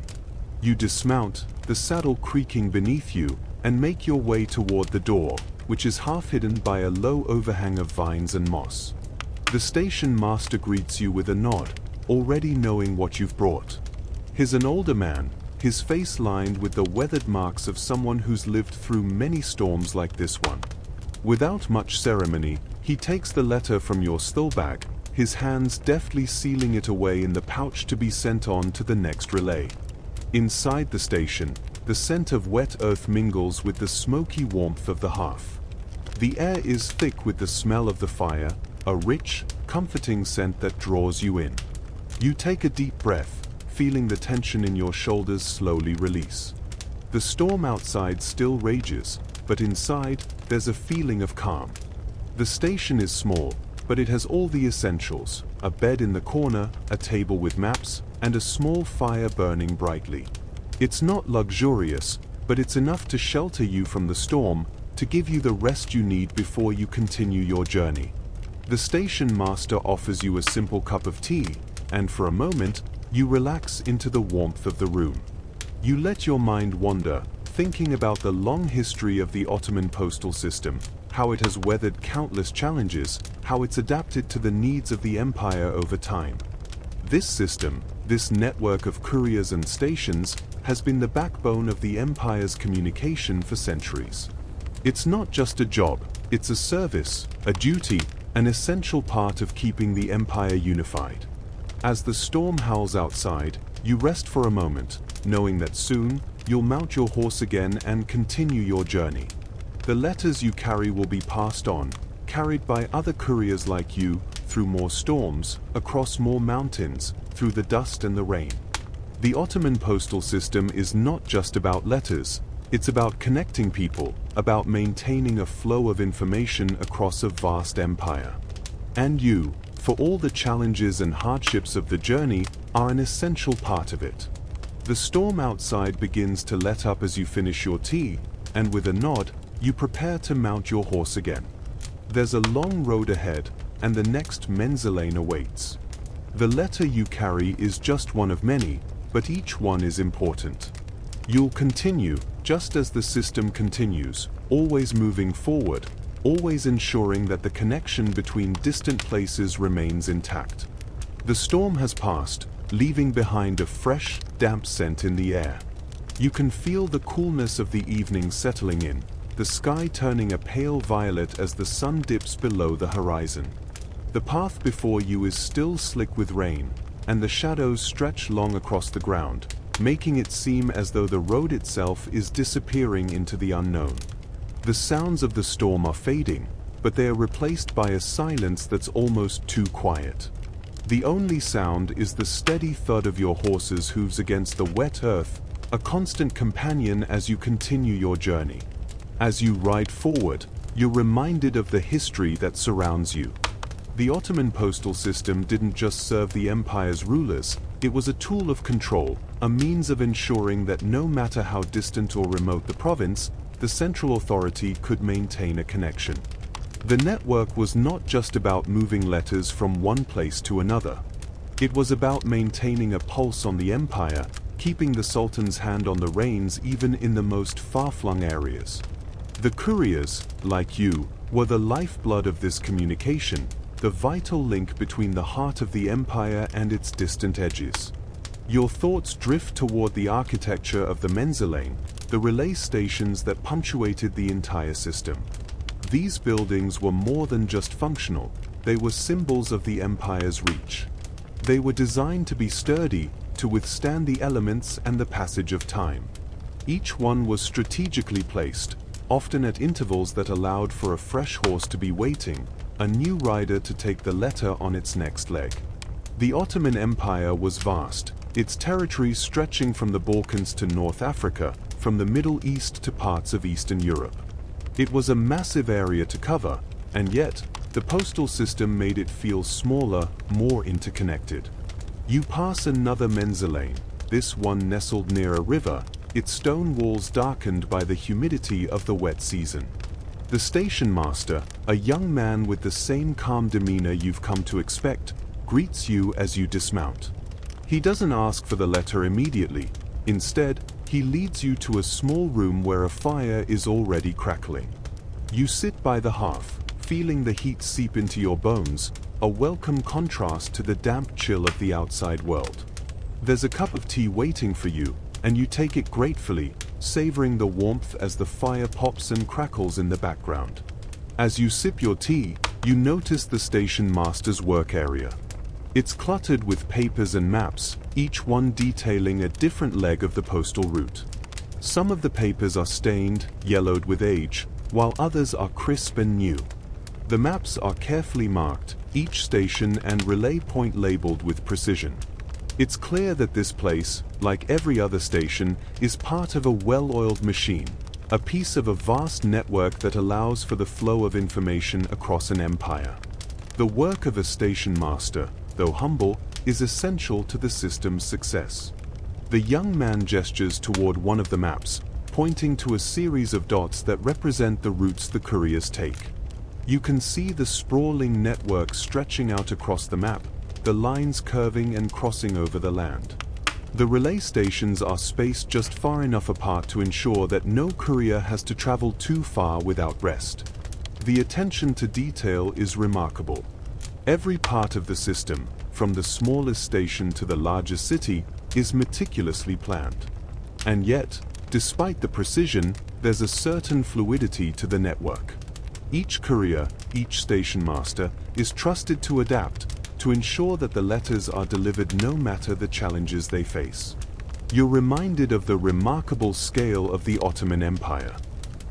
You dismount, the saddle creaking beneath you, and make your way toward the door, which is half hidden by a low overhang of vines and moss. The station master greets you with a nod, already knowing what you've brought. He's an older man, his face lined with the weathered marks of someone who's lived through many storms like this one. Without much ceremony, he takes the letter from your stole bag, his hands deftly sealing it away in the pouch to be sent on to the next relay. Inside the station, the scent of wet earth mingles with the smoky warmth of the hearth. The air is thick with the smell of the fire, a rich, comforting scent that draws you in. You take a deep breath, feeling the tension in your shoulders slowly release. The storm outside still rages, but inside, there's a feeling of calm. The station is small, but it has all the essentials: a bed in the corner, a table with maps, and a small fire burning brightly. It's not luxurious, but it's enough to shelter you from the storm, to give you the rest you need before you continue your journey. The station master offers you a simple cup of tea, and for a moment, you relax into the warmth of the room. You let your mind wander, thinking about the long history of the Ottoman postal system, how it has weathered countless challenges, how it's adapted to the needs of the empire over time. This system, this network of couriers and stations, has been the backbone of the empire's communication for centuries. It's not just a job, it's a service, a duty, an essential part of keeping the empire unified. As the storm howls outside, you rest for a moment, knowing that soon, you'll mount your horse again and continue your journey. The letters you carry will be passed on, carried by other couriers like you, through more storms, across more mountains, through the dust and the rain. The Ottoman postal system is not just about letters, it's about connecting people, about maintaining a flow of information across a vast empire. And you, for all the challenges and hardships of the journey, are an essential part of it. The storm outside begins to let up as you finish your tea, and with a nod, you prepare to mount your horse again. There's a long road ahead, and the next menzilane awaits. The letter you carry is just one of many, but each one is important. You'll continue, just as the system continues, always moving forward, always ensuring that the connection between distant places remains intact. The storm has passed, leaving behind a fresh, damp scent in the air. You can feel the coolness of the evening settling in, the sky turning a pale violet as the sun dips below the horizon. The path before you is still slick with rain, and the shadows stretch long across the ground, making it seem as though the road itself is disappearing into the unknown. The sounds of the storm are fading, but they are replaced by a silence that's almost too quiet. The only sound is the steady thud of your horse's hooves against the wet earth, a constant companion as you continue your journey. As you ride forward, you're reminded of the history that surrounds you. The Ottoman postal system didn't just serve the empire's rulers, it was a tool of control, a means of ensuring that no matter how distant or remote the province, the central authority could maintain a connection. The network was not just about moving letters from one place to another. It was about maintaining a pulse on the empire, keeping the Sultan's hand on the reins even in the most far-flung areas. The couriers, like you, were the lifeblood of this communication, the vital link between the heart of the empire and its distant edges. Your thoughts drift toward the architecture of the menzilane, the relay stations that punctuated the entire system. These buildings were more than just functional, they were symbols of the empire's reach. They were designed to be sturdy, to withstand the elements and the passage of time. Each one was strategically placed, often at intervals that allowed for a fresh horse to be waiting, a new rider to take the letter on its next leg. The Ottoman Empire was vast, its territories stretching from the Balkans to North Africa, from the Middle East to parts of Eastern Europe. It was a massive area to cover, and yet, the postal system made it feel smaller, more interconnected. You pass another menzilane, this one nestled near a river, its stone walls darkened by the humidity of the wet season. The station master, a young man with the same calm demeanor you've come to expect, greets you as you dismount. He doesn't ask for the letter immediately. Instead, he leads you to a small room where a fire is already crackling. You sit by the hearth, feeling the heat seep into your bones, a welcome contrast to the damp chill of the outside world. There's a cup of tea waiting for you, and you take it gratefully, savoring the warmth as the fire pops and crackles in the background. As you sip your tea, you notice the station master's work area. It's cluttered with papers and maps, each one detailing a different leg of the postal route. Some of the papers are stained, yellowed with age, while others are crisp and new. The maps are carefully marked, each station and relay point labeled with precision. It's clear that this place, like every other station, is part of a well-oiled machine, a piece of a vast network that allows for the flow of information across an empire. The work of a station master, though humble, is essential to the system's success. The young man gestures toward one of the maps, pointing to a series of dots that represent the routes the couriers take. You can see the sprawling network stretching out across the map, the lines curving and crossing over the land. The relay stations are spaced just far enough apart to ensure that no courier has to travel too far without rest. The attention to detail is remarkable. Every part of the system, from the smallest station to the largest city, is meticulously planned. And yet, despite the precision, there's a certain fluidity to the network. Each courier, each station master, is trusted to adapt, to ensure that the letters are delivered no matter the challenges they face. You're reminded of the remarkable scale of the Ottoman Empire.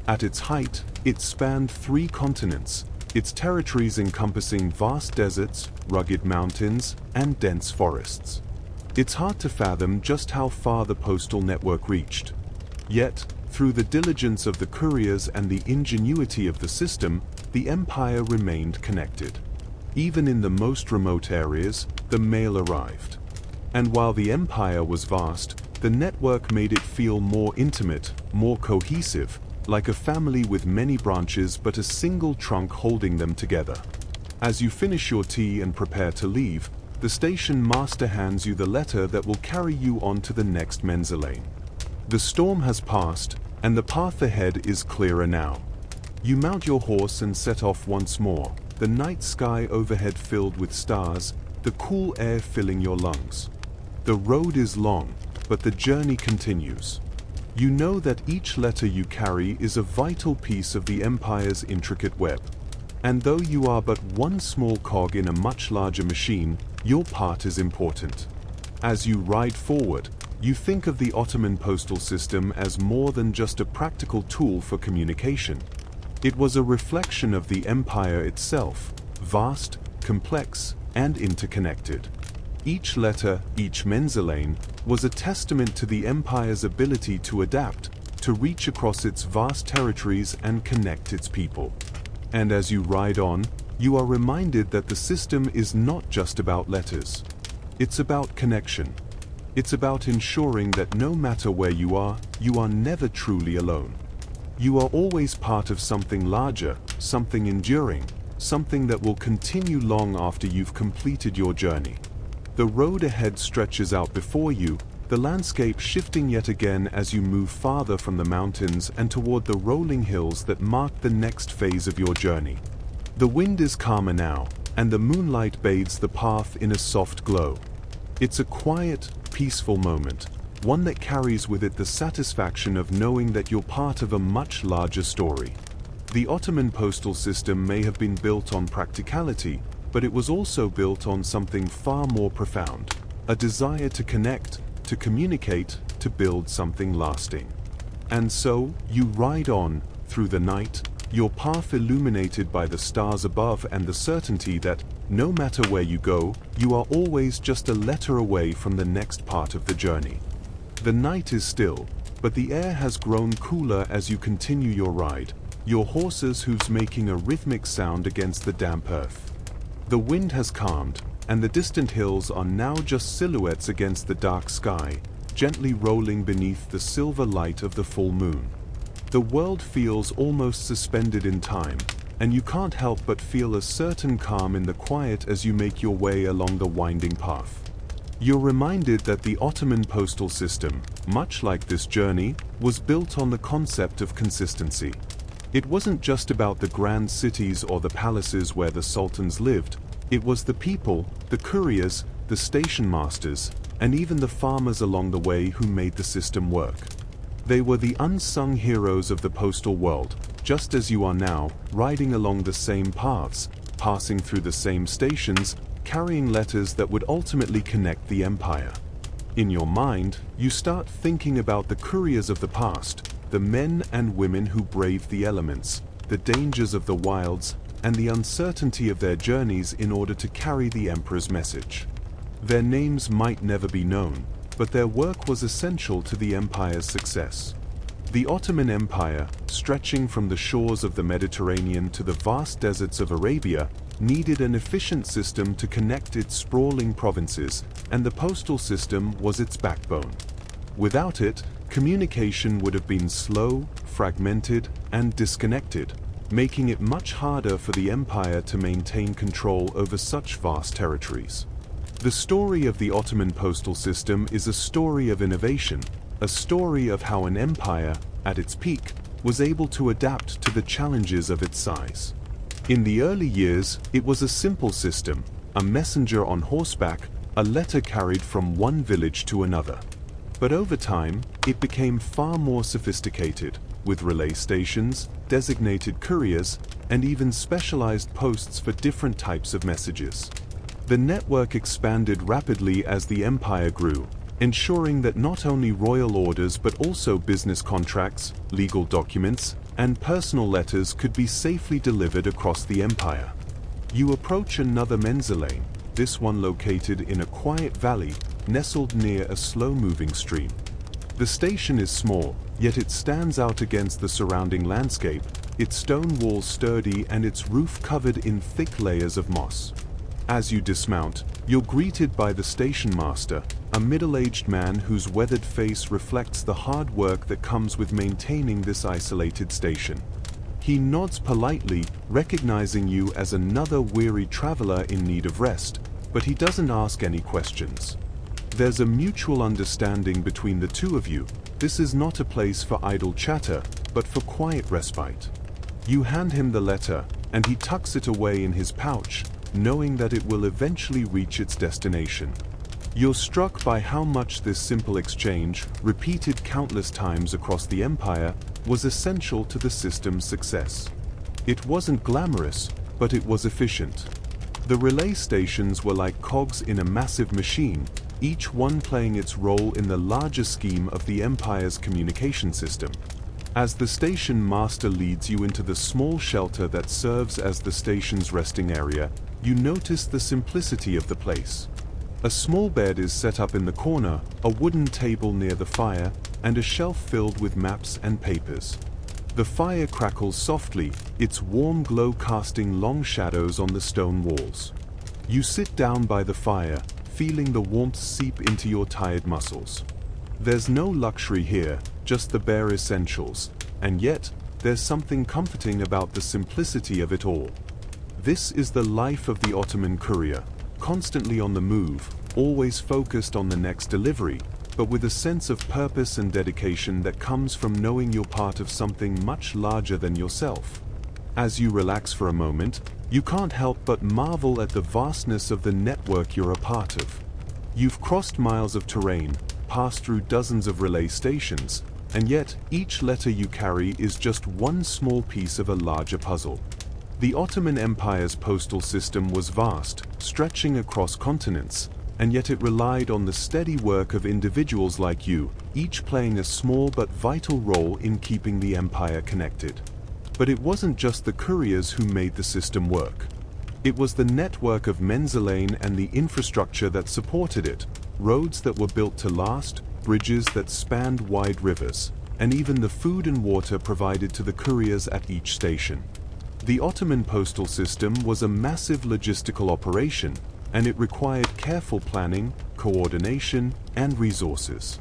At its height, it spanned 3 continents, its territories encompassing vast deserts, rugged mountains, and dense forests. It's hard to fathom just how far the postal network reached. Yet, through the diligence of the couriers and the ingenuity of the system, the empire remained connected. Even in the most remote areas, the mail arrived. And while the empire was vast, the network made it feel more intimate, more cohesive, like a family with many branches but a single trunk holding them together. As you finish your tea and prepare to leave, the station master hands you the letter that will carry you on to the next Menzilane. The storm has passed, and the path ahead is clearer now. You mount your horse and set off once more, the night sky overhead filled with stars, the cool air filling your lungs. The road is long, but the journey continues. You know that each letter you carry is a vital piece of the empire's intricate web. And though you are but one small cog in a much larger machine, your part is important. As you ride forward, you think of the Ottoman postal system as more than just a practical tool for communication. It was a reflection of the empire itself, vast, complex, and interconnected. Each letter, each Menzilane, was a testament to the empire's ability to adapt, to reach across its vast territories and connect its people. And as you ride on, you are reminded that the system is not just about letters. It's about connection. It's about ensuring that no matter where you are never truly alone. You are always part of something larger, something enduring, something that will continue long after you've completed your journey. The road ahead stretches out before you, the landscape shifting yet again as you move farther from the mountains and toward the rolling hills that mark the next phase of your journey. The wind is calmer now, and the moonlight bathes the path in a soft glow. It's a quiet, peaceful moment, one that carries with it the satisfaction of knowing that you're part of a much larger story. The Ottoman postal system may have been built on practicality, but it was also built on something far more profound, a desire to connect, to communicate, to build something lasting. And so, you ride on, through the night, your path illuminated by the stars above and the certainty that, no matter where you go, you are always just a letter away from the next part of the journey. The night is still, but the air has grown cooler as you continue your ride, your horse's hooves making a rhythmic sound against the damp earth. The wind has calmed, and the distant hills are now just silhouettes against the dark sky, gently rolling beneath the silver light of the full moon. The world feels almost suspended in time, and you can't help but feel a certain calm in the quiet as you make your way along the winding path. You're reminded that the Ottoman postal system, much like this journey, was built on the concept of consistency. It wasn't just about the grand cities or the palaces where the sultans lived. It was the people, the couriers, the station masters, and even the farmers along the way who made the system work. They were the unsung heroes of the postal world, just as you are now, riding along the same paths, passing through the same stations, carrying letters that would ultimately connect the empire. In your mind, you start thinking about the couriers of the past, the men and women who braved the elements, the dangers of the wilds, and the uncertainty of their journeys in order to carry the emperor's message. Their names might never be known, but their work was essential to the empire's success. The Ottoman Empire, stretching from the shores of the Mediterranean to the vast deserts of Arabia, needed an efficient system to connect its sprawling provinces, and the postal system was its backbone. Without it, communication would have been slow, fragmented, and disconnected, making it much harder for the empire to maintain control over such vast territories. The story of the Ottoman postal system is a story of innovation, a story of how an empire, at its peak, was able to adapt to the challenges of its size. In the early years, it was a simple system, a messenger on horseback, a letter carried from one village to another. But over time, it became far more sophisticated. with relay stations, designated couriers, and even specialized posts for different types of messages. The network expanded rapidly as the empire grew, ensuring that not only royal orders but also business contracts, legal documents, and personal letters could be safely delivered across the empire. You approach another menzilane, this one located in a quiet valley, nestled near a slow-moving stream. The station is small, yet it stands out against the surrounding landscape, its stone walls sturdy and its roof covered in thick layers of moss. As you dismount, you're greeted by the station master, a middle-aged man whose weathered face reflects the hard work that comes with maintaining this isolated station. He nods politely, recognizing you as another weary traveler in need of rest, but he doesn't ask any questions. There's a mutual understanding between the two of you. This is not a place for idle chatter, but for quiet respite. You hand him the letter, and he tucks it away in his pouch, knowing that it will eventually reach its destination. You're struck by how much this simple exchange, repeated countless times across the empire, was essential to the system's success. It wasn't glamorous, but it was efficient. The relay stations were like cogs in a massive machine, each one playing its role in the larger scheme of the empire's communication system. As the station master leads you into the small shelter that serves as the station's resting area, you notice the simplicity of the place. A small bed is set up in the corner, a wooden table near the fire, and a shelf filled with maps and papers. The fire crackles softly, its warm glow casting long shadows on the stone walls. You sit down by the fire, feeling the warmth seep into your tired muscles. There's no luxury here, just the bare essentials, and yet, there's something comforting about the simplicity of it all. This is the life of the Ottoman courier, constantly on the move, always focused on the next delivery, but with a sense of purpose and dedication that comes from knowing you're part of something much larger than yourself. As you relax for a moment, you can't help but marvel at the vastness of the network you're a part of. You've crossed miles of terrain, passed through dozens of relay stations, and yet each letter you carry is just one small piece of a larger puzzle. The Ottoman Empire's postal system was vast, stretching across continents, and yet it relied on the steady work of individuals like you, each playing a small but vital role in keeping the empire connected. But it wasn't just the couriers who made the system work. It was the network of menzilane and the infrastructure that supported it, roads that were built to last, bridges that spanned wide rivers, and even the food and water provided to the couriers at each station. The Ottoman postal system was a massive logistical operation, and it required careful planning, coordination, and resources.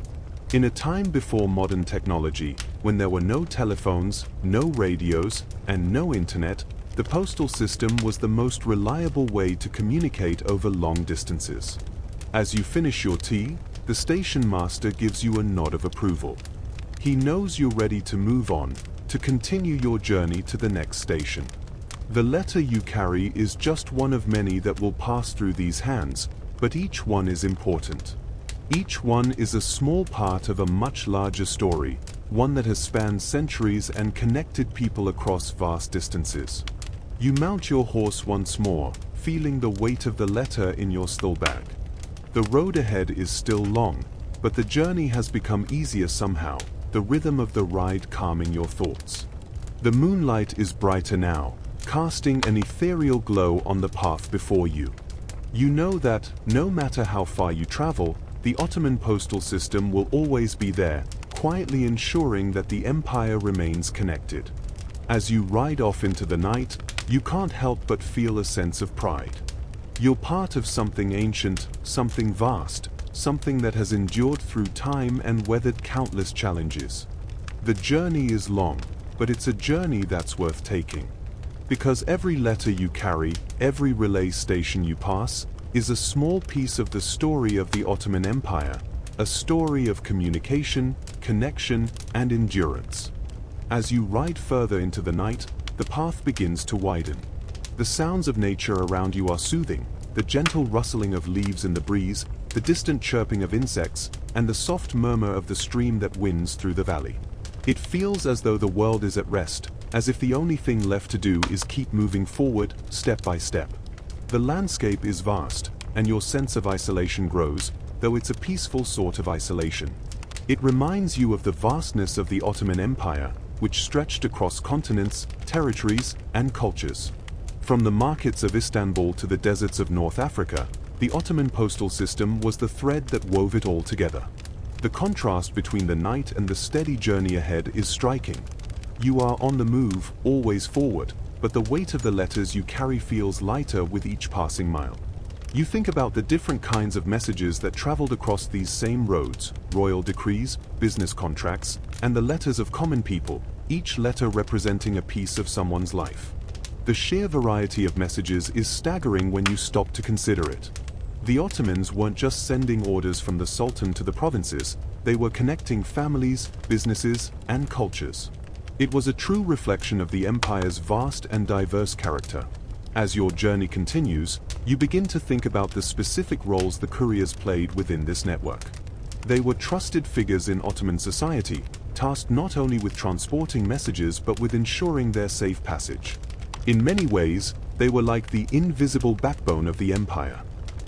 In a time before modern technology, when there were no telephones, no radios, and no internet, the postal system was the most reliable way to communicate over long distances. As you finish your tea, the station master gives you a nod of approval. He knows you're ready to move on, to continue your journey to the next station. The letter you carry is just one of many that will pass through these hands, but each one is important. Each one is a small part of a much larger story, one that has spanned centuries and connected people across vast distances. You mount your horse once more, feeling the weight of the letter in your still bag. The road ahead is still long, but the journey has become easier somehow, the rhythm of the ride calming your thoughts. The moonlight is brighter now, casting an ethereal glow on the path before you. You know that, no matter how far you travel, the Ottoman postal system will always be there, quietly ensuring that the empire remains connected. As you ride off into the night, you can't help but feel a sense of pride. You're part of something ancient, something vast, something that has endured through time and weathered countless challenges. The journey is long, but it's a journey that's worth taking. Because every letter you carry, every relay station you pass, is a small piece of the story of the Ottoman Empire, a story of communication, connection, and endurance. As you ride further into the night, the path begins to widen. The sounds of nature around you are soothing, the gentle rustling of leaves in the breeze, the distant chirping of insects, and the soft murmur of the stream that winds through the valley. It feels as though the world is at rest, as if the only thing left to do is keep moving forward, step by step. The landscape is vast, and your sense of isolation grows, though it's a peaceful sort of isolation. It reminds you of the vastness of the Ottoman Empire, which stretched across continents, territories, and cultures. From the markets of Istanbul to the deserts of North Africa, the Ottoman postal system was the thread that wove it all together. The contrast between the night and the steady journey ahead is striking. You are on the move, always forward, but the weight of the letters you carry feels lighter with each passing mile. You think about the different kinds of messages that traveled across these same roads: royal decrees, business contracts, and the letters of common people, each letter representing a piece of someone's life. The sheer variety of messages is staggering when you stop to consider it. The Ottomans weren't just sending orders from the Sultan to the provinces, they were connecting families, businesses, and cultures. It was a true reflection of the empire's vast and diverse character. As your journey continues, you begin to think about the specific roles the couriers played within this network. They were trusted figures in Ottoman society, tasked not only with transporting messages but with ensuring their safe passage. In many ways, they were like the invisible backbone of the empire.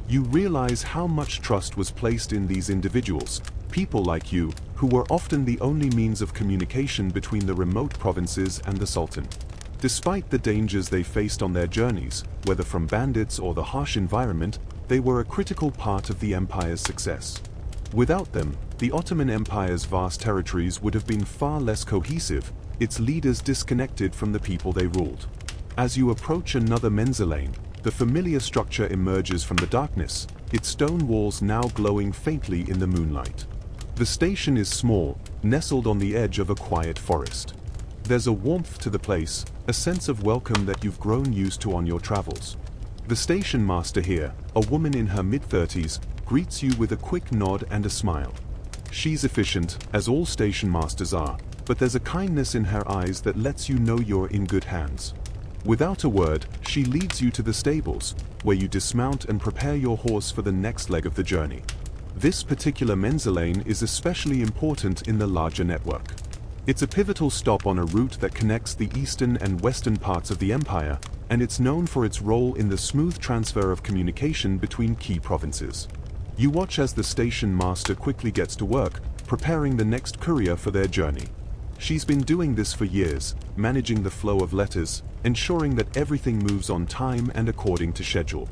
You realize how much trust was placed in these individuals, people like you, who were often the only means of communication between the remote provinces and the Sultan. Despite the dangers they faced on their journeys, whether from bandits or the harsh environment, they were a critical part of the empire's success. Without them, the Ottoman Empire's vast territories would have been far less cohesive, its leaders disconnected from the people they ruled. As you approach another menzilane, the familiar structure emerges from the darkness, its stone walls now glowing faintly in the moonlight. The station is small, nestled on the edge of a quiet forest. There's a warmth to the place, a sense of welcome that you've grown used to on your travels. The station master here, a woman in her mid-30s, greets you with a quick nod and a smile. She's efficient, as all station masters are, but there's a kindness in her eyes that lets you know you're in good hands. Without a word, she leads you to the stables, where you dismount and prepare your horse for the next leg of the journey. This particular menzilane is especially important in the larger network. It's a pivotal stop on a route that connects the eastern and western parts of the empire, and it's known for its role in the smooth transfer of communication between key provinces. You watch as the station master quickly gets to work, preparing the next courier for their journey. She's been doing this for years, managing the flow of letters, ensuring that everything moves on time and according to schedule.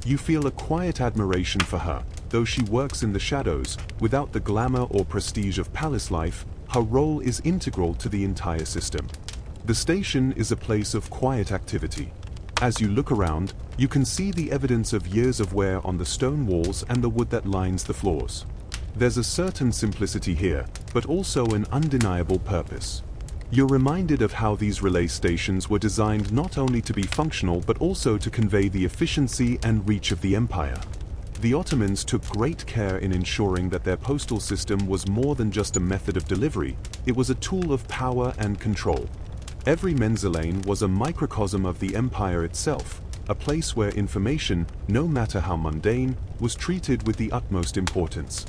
You feel a quiet admiration for her, though she works in the shadows, without the glamour or prestige of palace life. Her role is integral to the entire system. The station is a place of quiet activity. As you look around, you can see the evidence of years of wear on the stone walls and the wood that lines the floors. There's a certain simplicity here, but also an undeniable purpose. You're reminded of how these relay stations were designed not only to be functional but also to convey the efficiency and reach of the empire. The Ottomans took great care in ensuring that their postal system was more than just a method of delivery, it was a tool of power and control. Every menzilane was a microcosm of the empire itself, a place where information, no matter how mundane, was treated with the utmost importance.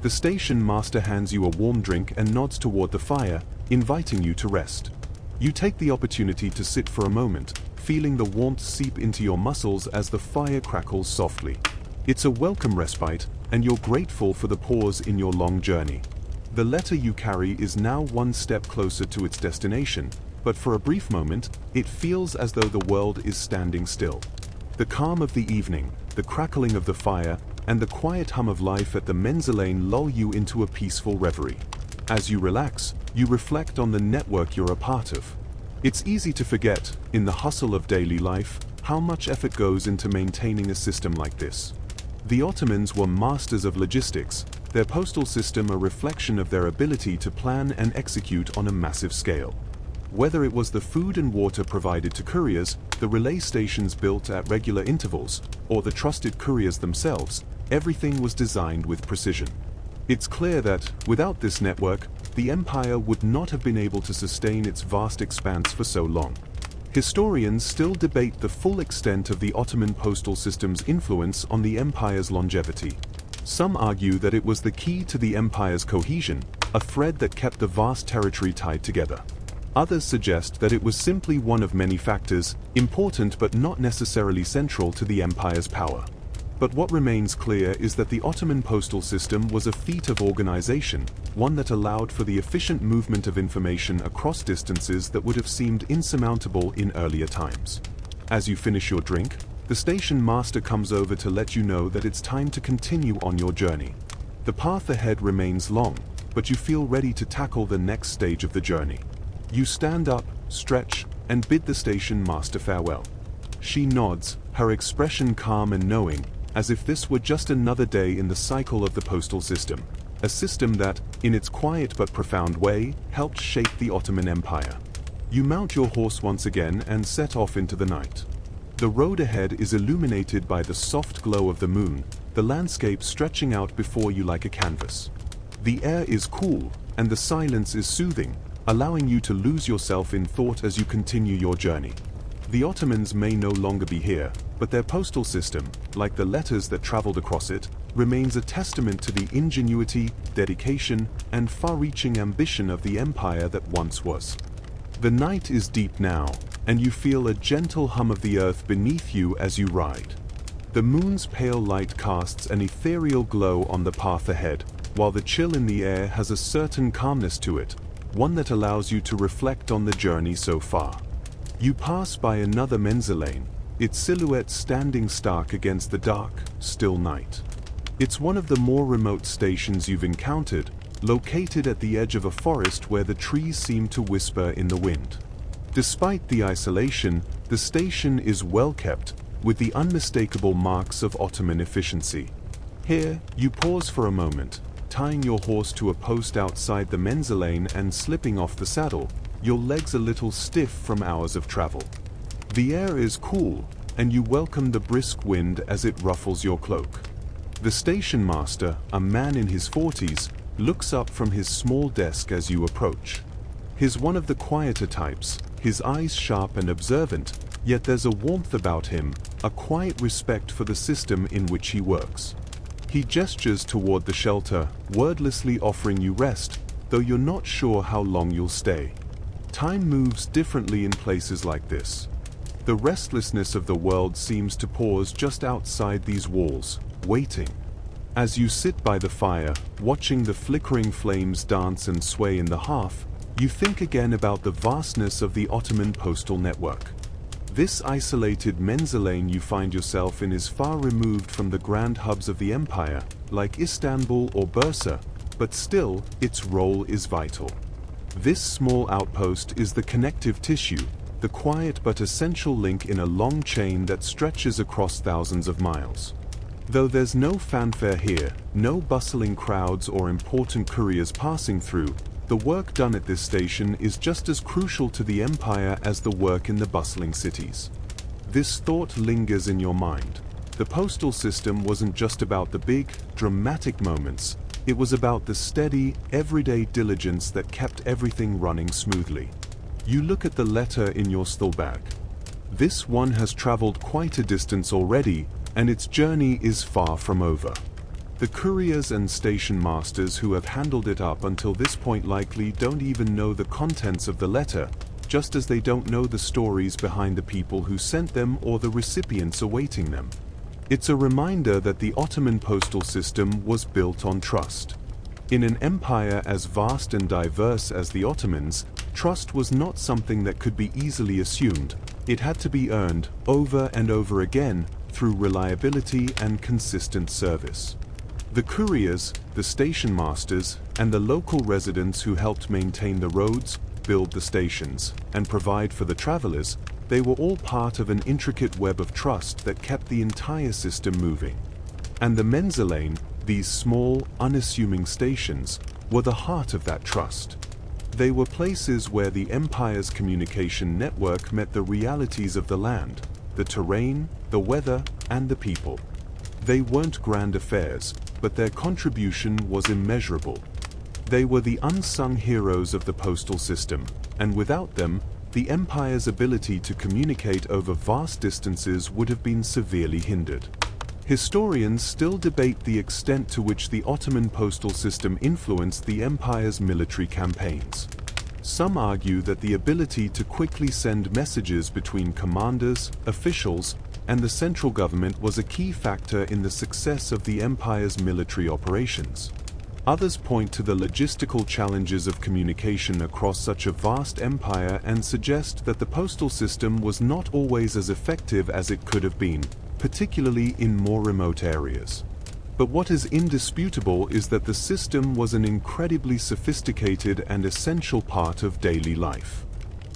The station master hands you a warm drink and nods toward the fire, inviting you to rest. You take the opportunity to sit for a moment, feeling the warmth seep into your muscles as the fire crackles softly. It's a welcome respite, and you're grateful for the pause in your long journey. The letter you carry is now one step closer to its destination, but for a brief moment, it feels as though the world is standing still. The calm of the evening, the crackling of the fire, and the quiet hum of life at the menzilane lull you into a peaceful reverie. As you relax, you reflect on the network you're a part of. It's easy to forget, in the hustle of daily life, how much effort goes into maintaining a system like this. The Ottomans were masters of logistics, their postal system a reflection of their ability to plan and execute on a massive scale. Whether it was the food and water provided to couriers, the relay stations built at regular intervals, or the trusted couriers themselves, everything was designed with precision. It's clear that, without this network, the empire would not have been able to sustain its vast expanse for so long. Historians still debate the full extent of the Ottoman postal system's influence on the empire's longevity. Some argue that it was the key to the empire's cohesion, a thread that kept the vast territory tied together. Others suggest that it was simply one of many factors, important but not necessarily central to the empire's power. But what remains clear is that the Ottoman postal system was a feat of organization, one that allowed for the efficient movement of information across distances that would have seemed insurmountable in earlier times. As you finish your drink, the station master comes over to let you know that it's time to continue on your journey. The path ahead remains long, but you feel ready to tackle the next stage of the journey. You stand up, stretch, and bid the station master farewell. She nods, her expression calm and knowing, as if this were just another day in the cycle of the postal system, a system that, in its quiet but profound way, helped shape the Ottoman Empire. You mount your horse once again and set off into the night. The road ahead is illuminated by the soft glow of the moon, the landscape stretching out before you like a canvas. The air is cool, and the silence is soothing, allowing you to lose yourself in thought as you continue your journey. The Ottomans may no longer be here, but their postal system, like the letters that traveled across it, remains a testament to the ingenuity, dedication, and far-reaching ambition of the empire that once was. The night is deep now, and you feel a gentle hum of the earth beneath you as you ride. The moon's pale light casts an ethereal glow on the path ahead, while the chill in the air has a certain calmness to it, one that allows you to reflect on the journey so far. You pass by another menzilane, its silhouette standing stark against the dark, still night. It's one of the more remote stations you've encountered, located at the edge of a forest where the trees seem to whisper in the wind. Despite the isolation, the station is well kept, with the unmistakable marks of Ottoman efficiency. Here, you pause for a moment, tying your horse to a post outside the menzilane and slipping off the saddle, your legs a little stiff from hours of travel. The air is cool, and you welcome the brisk wind as it ruffles your cloak. The station master, a man in his 40s, looks up from his small desk as you approach. He's one of the quieter types, his eyes sharp and observant, yet there's a warmth about him, a quiet respect for the system in which he works. He gestures toward the shelter, wordlessly offering you rest, though you're not sure how long you'll stay. Time moves differently in places like this. The restlessness of the world seems to pause just outside these walls, waiting. As you sit by the fire, watching the flickering flames dance and sway in the hearth, you think again about the vastness of the Ottoman postal network. This isolated menzilane you find yourself in is far removed from the grand hubs of the empire, like Istanbul or Bursa, but still, its role is vital. This small outpost is the connective tissue, the quiet but essential link in a long chain that stretches across thousands of miles. Though there's no fanfare here, no bustling crowds or important couriers passing through, the work done at this station is just as crucial to the empire as the work in the bustling cities. This thought lingers in your mind. The postal system wasn't just about the big, dramatic moments. It was about the steady, everyday diligence that kept everything running smoothly. You look at the letter in your steel bag. This one has traveled quite a distance already, and its journey is far from over. The couriers and station masters who have handled it up until this point likely don't even know the contents of the letter, just as they don't know the stories behind the people who sent them or the recipients awaiting them. It's a reminder that the Ottoman postal system was built on trust. In an empire as vast and diverse as the Ottomans, trust was not something that could be easily assumed. It had to be earned over and over again through reliability and consistent service. The couriers, the station masters, and the local residents who helped maintain the roads, build the stations, and provide for the travelers, they were all part of an intricate web of trust that kept the entire system moving. And the menzilane, these small, unassuming stations, were the heart of that trust. They were places where the empire's communication network met the realities of the land, the terrain, the weather, and the people. They weren't grand affairs, but their contribution was immeasurable. They were the unsung heroes of the postal system, and without them, the empire's ability to communicate over vast distances would have been severely hindered. Historians still debate the extent to which the Ottoman postal system influenced the empire's military campaigns. Some argue that the ability to quickly send messages between commanders, officials, and the central government was a key factor in the success of the empire's military operations. Others point to the logistical challenges of communication across such a vast empire and suggest that the postal system was not always as effective as it could have been, particularly in more remote areas. But what is indisputable is that the system was an incredibly sophisticated and essential part of daily life.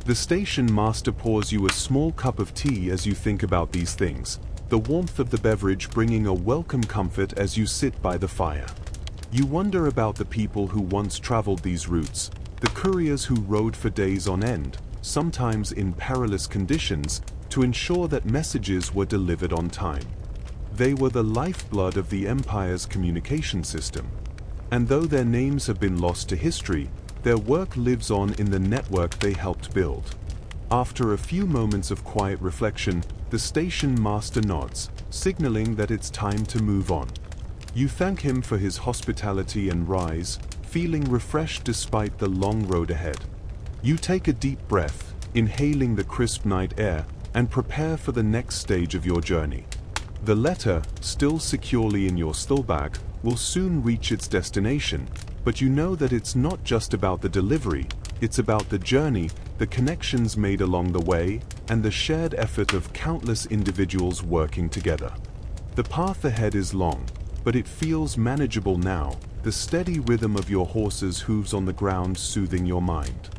The station master pours you a small cup of tea as you think about these things, the warmth of the beverage bringing a welcome comfort as you sit by the fire. You wonder about the people who once traveled these routes, the couriers who rode for days on end, sometimes in perilous conditions, to ensure that messages were delivered on time. They were the lifeblood of the empire's communication system. And though their names have been lost to history, their work lives on in the network they helped build. After a few moments of quiet reflection, the station master nods, signaling that it's time to move on. You thank him for his hospitality and rise, feeling refreshed despite the long road ahead. You take a deep breath, inhaling the crisp night air, and prepare for the next stage of your journey. The letter, still securely in your steel bag, will soon reach its destination, but you know that it's not just about the delivery, it's about the journey, the connections made along the way, and the shared effort of countless individuals working together. The path ahead is long, but it feels manageable now, the steady rhythm of your horse's hooves on the ground soothing your mind.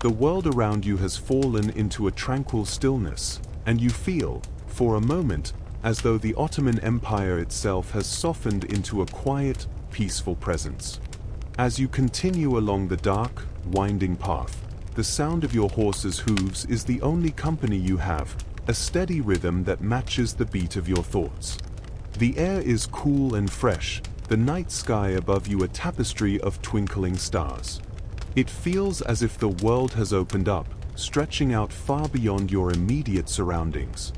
The world around you has fallen into a tranquil stillness, and you feel, for a moment, as though the Ottoman Empire itself has softened into a quiet, peaceful presence. As you continue along the dark, winding path, the sound of your horse's hooves is the only company you have, a steady rhythm that matches the beat of your thoughts. The air is cool and fresh, the night sky above you a tapestry of twinkling stars. It feels as if the world has opened up, stretching out far beyond your immediate surroundings.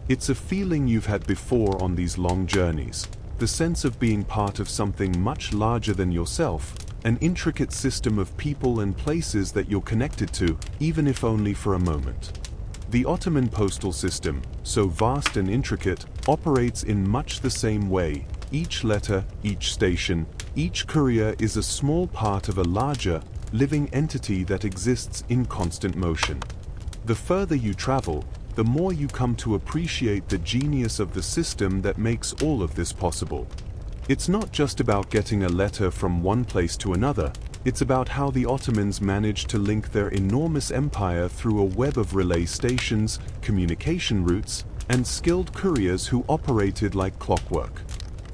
It's a feeling you've had before on these long journeys, the sense of being part of something much larger than yourself, an intricate system of people and places that you're connected to, even if only for a moment. The Ottoman postal system, so vast and intricate, operates in much the same way. Each letter, each station, each courier is a small part of a larger, living entity that exists in constant motion. The further you travel, the more you come to appreciate the genius of the system that makes all of this possible. It's not just about getting a letter from one place to another, it's about how the Ottomans managed to link their enormous empire through a web of relay stations, communication routes, and skilled couriers who operated like clockwork.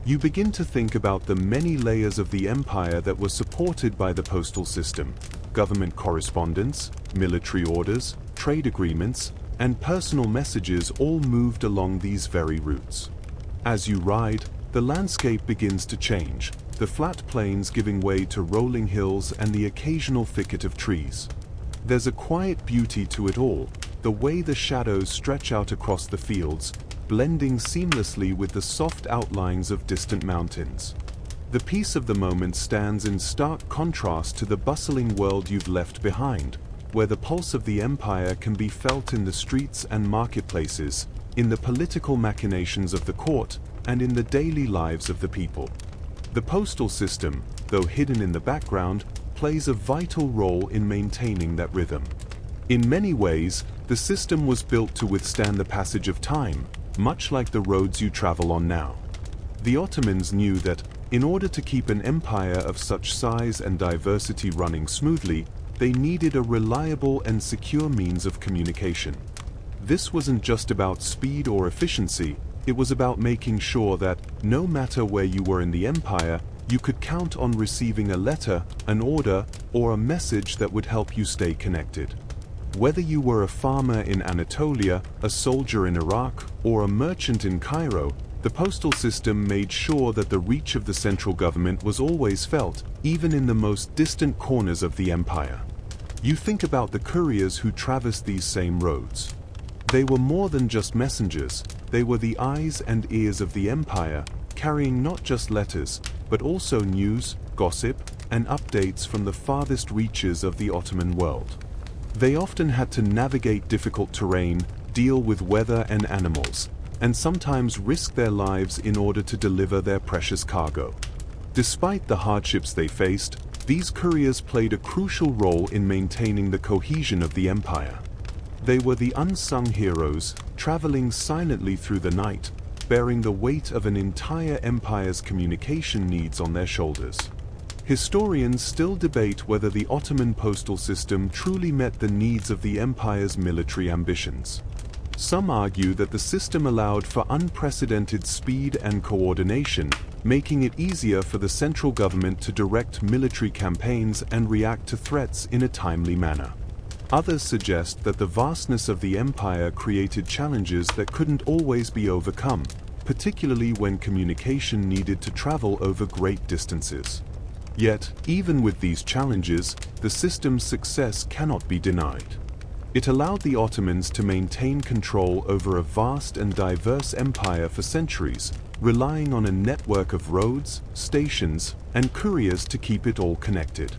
You begin to think about the many layers of the empire that were supported by the postal system: government correspondence, military orders, trade agreements, and personal messages all moved along these very routes. As you ride, the landscape begins to change, the flat plains giving way to rolling hills and the occasional thicket of trees. There's a quiet beauty to it all, the way the shadows stretch out across the fields, blending seamlessly with the soft outlines of distant mountains. The peace of the moment stands in stark contrast to the bustling world you've left behind, where the pulse of the empire can be felt in the streets and marketplaces, in the political machinations of the court, and in the daily lives of the people. The postal system, though hidden in the background, plays a vital role in maintaining that rhythm. In many ways, the system was built to withstand the passage of time, much like the roads you travel on now. The Ottomans knew that, in order to keep an empire of such size and diversity running smoothly, they needed a reliable and secure means of communication. This wasn't just about speed or efficiency, it was about making sure that, no matter where you were in the empire, you could count on receiving a letter, an order, or a message that would help you stay connected. Whether you were a farmer in Anatolia, a soldier in Iraq, or a merchant in Cairo, the postal system made sure that the reach of the central government was always felt, even in the most distant corners of the empire. You think about the couriers who traversed these same roads. They were more than just messengers, They were the eyes and ears of the empire, carrying not just letters, but also news, gossip, and updates from the farthest reaches of the Ottoman world. They often had to navigate difficult terrain, deal with weather and animals, and sometimes risk their lives in order to deliver their precious cargo. Despite the hardships they faced, these couriers played a crucial role in maintaining the cohesion of the empire. They were the unsung heroes, traveling silently through the night, bearing the weight of an entire empire's communication needs on their shoulders. Historians still debate whether the Ottoman postal system truly met the needs of the empire's military ambitions. Some argue that the system allowed for unprecedented speed and coordination, making it easier for the central government to direct military campaigns and react to threats in a timely manner. Others suggest that the vastness of the empire created challenges that couldn't always be overcome, particularly when communication needed to travel over great distances. Yet, even with these challenges, the system's success cannot be denied. It allowed the Ottomans to maintain control over a vast and diverse empire for centuries, relying on a network of roads, stations, and couriers to keep it all connected.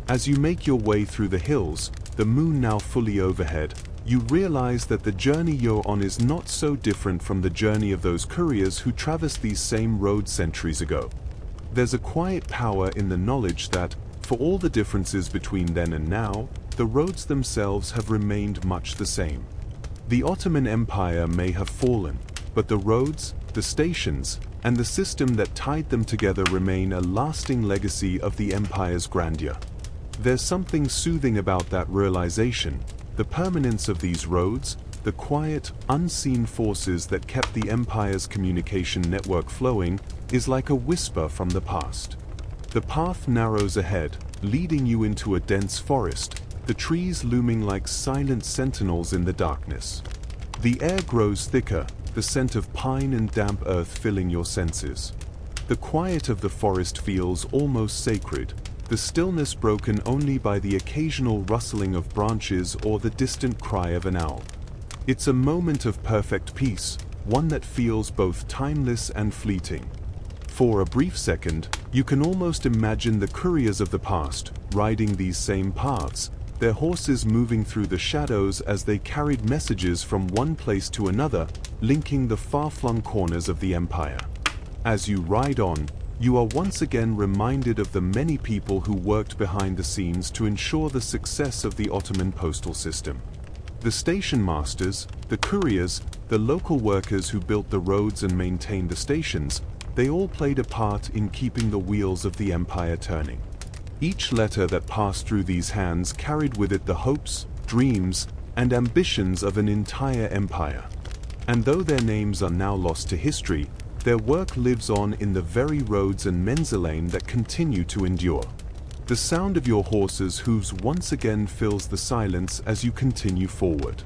As you make your way through the hills, the moon now fully overhead, you realize that the journey you're on is not so different from the journey of those couriers who traversed these same roads centuries ago. There's a quiet power in the knowledge that, for all the differences between then and now, the roads themselves have remained much the same. The Ottoman Empire may have fallen, but the roads, the stations, and the system that tied them together remain a lasting legacy of the empire's grandeur. There's something soothing about that realization, the permanence of these roads, the quiet, unseen forces that kept the empire's communication network flowing, is like a whisper from the past. The path narrows ahead, leading you into a dense forest, the trees looming like silent sentinels in the darkness. The air grows thicker, the scent of pine and damp earth filling your senses. The quiet of the forest feels almost sacred, the stillness broken only by the occasional rustling of branches or the distant cry of an owl. It's a moment of perfect peace, one that feels both timeless and fleeting. For a brief second, you can almost imagine the couriers of the past, riding these same paths, their horses moving through the shadows as they carried messages from one place to another, linking the far-flung corners of the empire. As you ride on, you are once again reminded of the many people who worked behind the scenes to ensure the success of the Ottoman postal system. The station masters, the couriers, the local workers who built the roads and maintained the stations, they all played a part in keeping the wheels of the empire turning. Each letter that passed through these hands carried with it the hopes, dreams, and ambitions of an entire empire. And though their names are now lost to history, their work lives on in the very roads and menzilane that continue to endure. The sound of your horses' hooves once again fills the silence as you continue forward.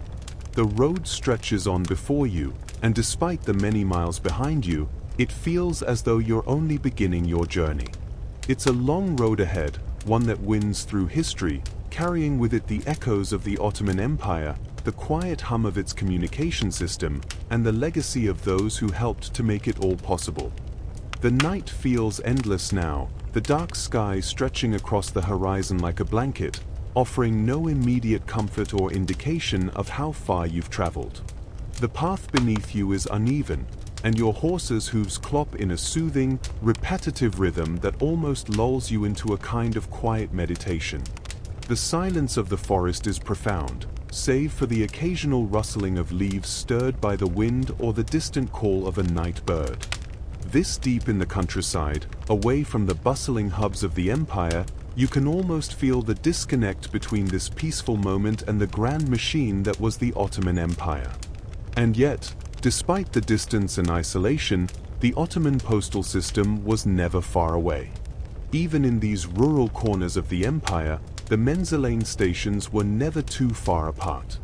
The road stretches on before you, and despite the many miles behind you, it feels as though you're only beginning your journey. It's a long road ahead, one that winds through history, carrying with it the echoes of the Ottoman Empire, the quiet hum of its communication system, and the legacy of those who helped to make it all possible. The night feels endless now, the dark sky stretching across the horizon like a blanket, offering no immediate comfort or indication of how far you've traveled. The path beneath you is uneven, and your horse's hooves clop in a soothing, repetitive rhythm that almost lulls you into a kind of quiet meditation. The silence of the forest is profound, save for the occasional rustling of leaves stirred by the wind or the distant call of a night bird. This deep in the countryside, away from the bustling hubs of the empire, you can almost feel the disconnect between this peaceful moment and the grand machine that was the Ottoman Empire. And yet, despite the distance and isolation, the Ottoman postal system was never far away. Even in these rural corners of the empire, the menzilane stations were never too far apart.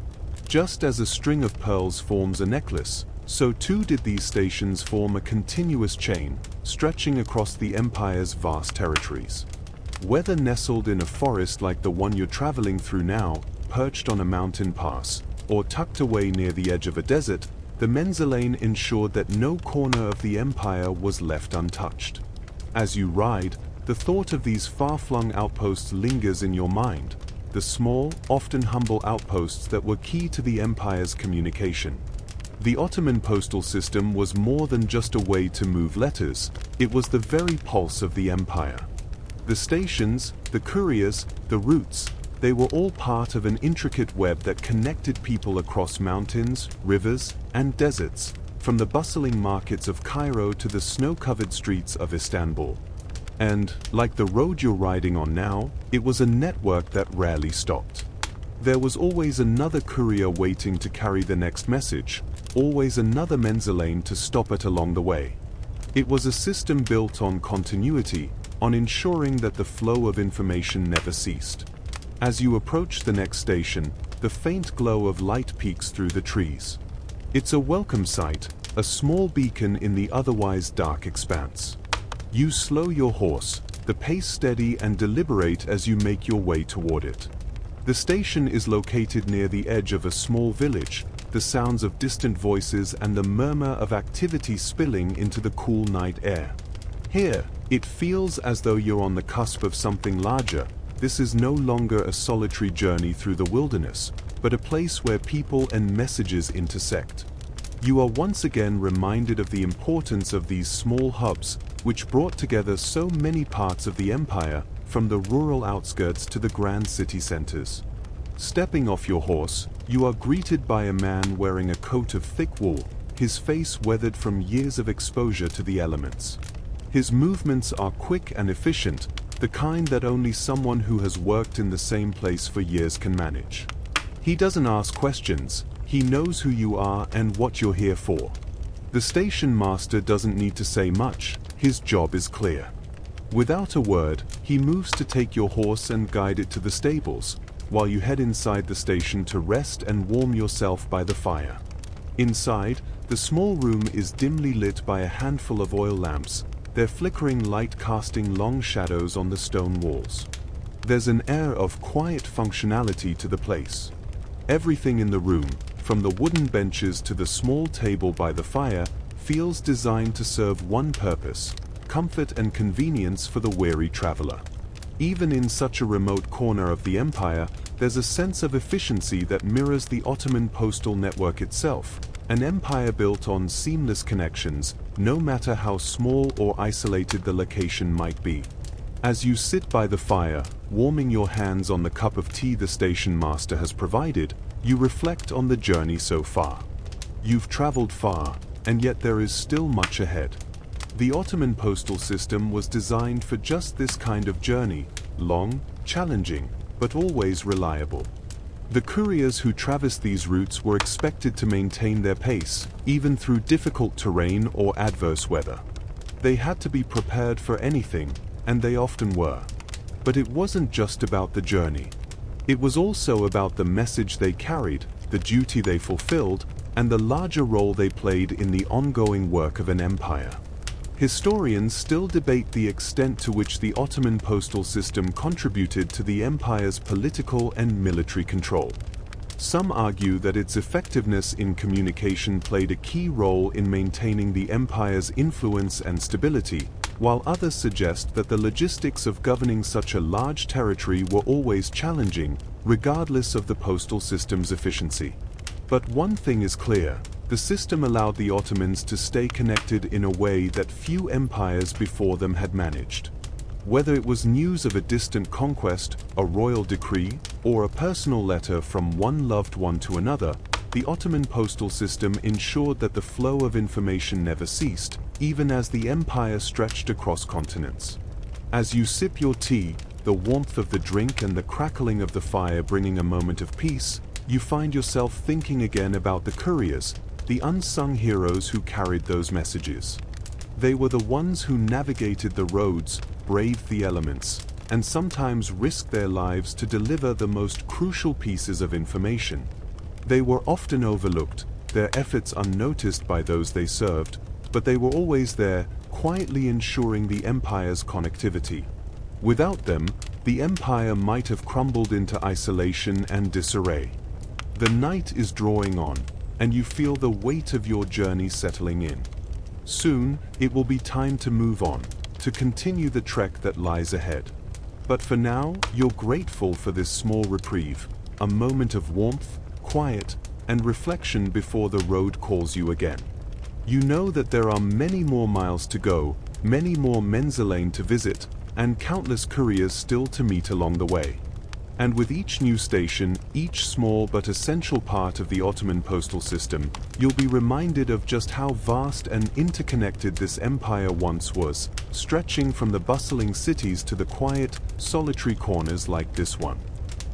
Just as a string of pearls forms a necklace, so too did these stations form a continuous chain, stretching across the empire's vast territories. Whether nestled in a forest like the one you're traveling through now, perched on a mountain pass, or tucked away near the edge of a desert, the menzilane ensured that no corner of the empire was left untouched. As you ride, the thought of these far-flung outposts lingers in your mind, the small, often humble outposts that were key to the empire's communication. The Ottoman postal system was more than just a way to move letters, it was the very pulse of the empire. The stations, the couriers, the routes, they were all part of an intricate web that connected people across mountains, rivers, and deserts, from the bustling markets of Cairo to the snow-covered streets of Istanbul. And, like the road you're riding on now, it was a network that rarely stopped. There was always another courier waiting to carry the next message, always another menzilane to stop at along the way. It was a system built on continuity, on ensuring that the flow of information never ceased. As you approach the next station, the faint glow of light peeks through the trees. It's a welcome sight, a small beacon in the otherwise dark expanse. You slow your horse, the pace steady and deliberate as you make your way toward it. The station is located near the edge of a small village, the sounds of distant voices and the murmur of activity spilling into the cool night air. Here, it feels as though you're on the cusp of something larger. This is no longer a solitary journey through the wilderness, but a place where people and messages intersect. You are once again reminded of the importance of these small hubs, which brought together so many parts of the empire, from the rural outskirts to the grand city centers. Stepping off your horse, you are greeted by a man wearing a coat of thick wool, his face weathered from years of exposure to the elements. His movements are quick and efficient, the kind that only someone who has worked in the same place for years can manage. He doesn't ask questions, he knows who you are and what you're here for. The station master doesn't need to say much, his job is clear. Without a word, he moves to take your horse and guide it to the stables, while you head inside the station to rest and warm yourself by the fire. Inside, the small room is dimly lit by a handful of oil lamps, their flickering light casting long shadows on the stone walls. There's an air of quiet functionality to the place. Everything in the room, from the wooden benches to the small table by the fire, feels designed to serve one purpose: comfort and convenience for the weary traveler. Even in such a remote corner of the empire, there's a sense of efficiency that mirrors the Ottoman postal network itself, an empire built on seamless connections, no matter how small or isolated the location might be. As you sit by the fire, warming your hands on the cup of tea the station master has provided, you reflect on the journey so far. You've traveled far, and yet there is still much ahead. The Ottoman postal system was designed for just this kind of journey, long, challenging, but always reliable. The couriers who traversed these routes were expected to maintain their pace, even through difficult terrain or adverse weather. They had to be prepared for anything, and they often were. But it wasn't just about the journey. It was also about the message they carried, the duty they fulfilled, and the larger role they played in the ongoing work of an empire. Historians still debate the extent to which the Ottoman postal system contributed to the empire's political and military control. Some argue that its effectiveness in communication played a key role in maintaining the empire's influence and stability, while others suggest that the logistics of governing such a large territory were always challenging, regardless of the postal system's efficiency. But one thing is clear: the system allowed the Ottomans to stay connected in a way that few empires before them had managed. Whether it was news of a distant conquest, a royal decree, or a personal letter from one loved one to another, the Ottoman postal system ensured that the flow of information never ceased, even as the empire stretched across continents. As you sip your tea, the warmth of the drink and the crackling of the fire bringing a moment of peace, you find yourself thinking again about the couriers, the unsung heroes who carried those messages. They were the ones who navigated the roads, braved the elements, and sometimes risked their lives to deliver the most crucial pieces of information. They were often overlooked, their efforts unnoticed by those they served, but they were always there, quietly ensuring the empire's connectivity. Without them, the empire might have crumbled into isolation and disarray. The night is drawing on, and you feel the weight of your journey settling in. Soon, it will be time to move on, to continue the trek that lies ahead. But for now, you're grateful for this small reprieve, a moment of warmth, quiet, and reflection before the road calls you again. You know that there are many more miles to go, many more Menzelane to visit, and countless couriers still to meet along the way. And with each new station, each small but essential part of the Ottoman postal system, you'll be reminded of just how vast and interconnected this empire once was, stretching from the bustling cities to the quiet, solitary corners like this one.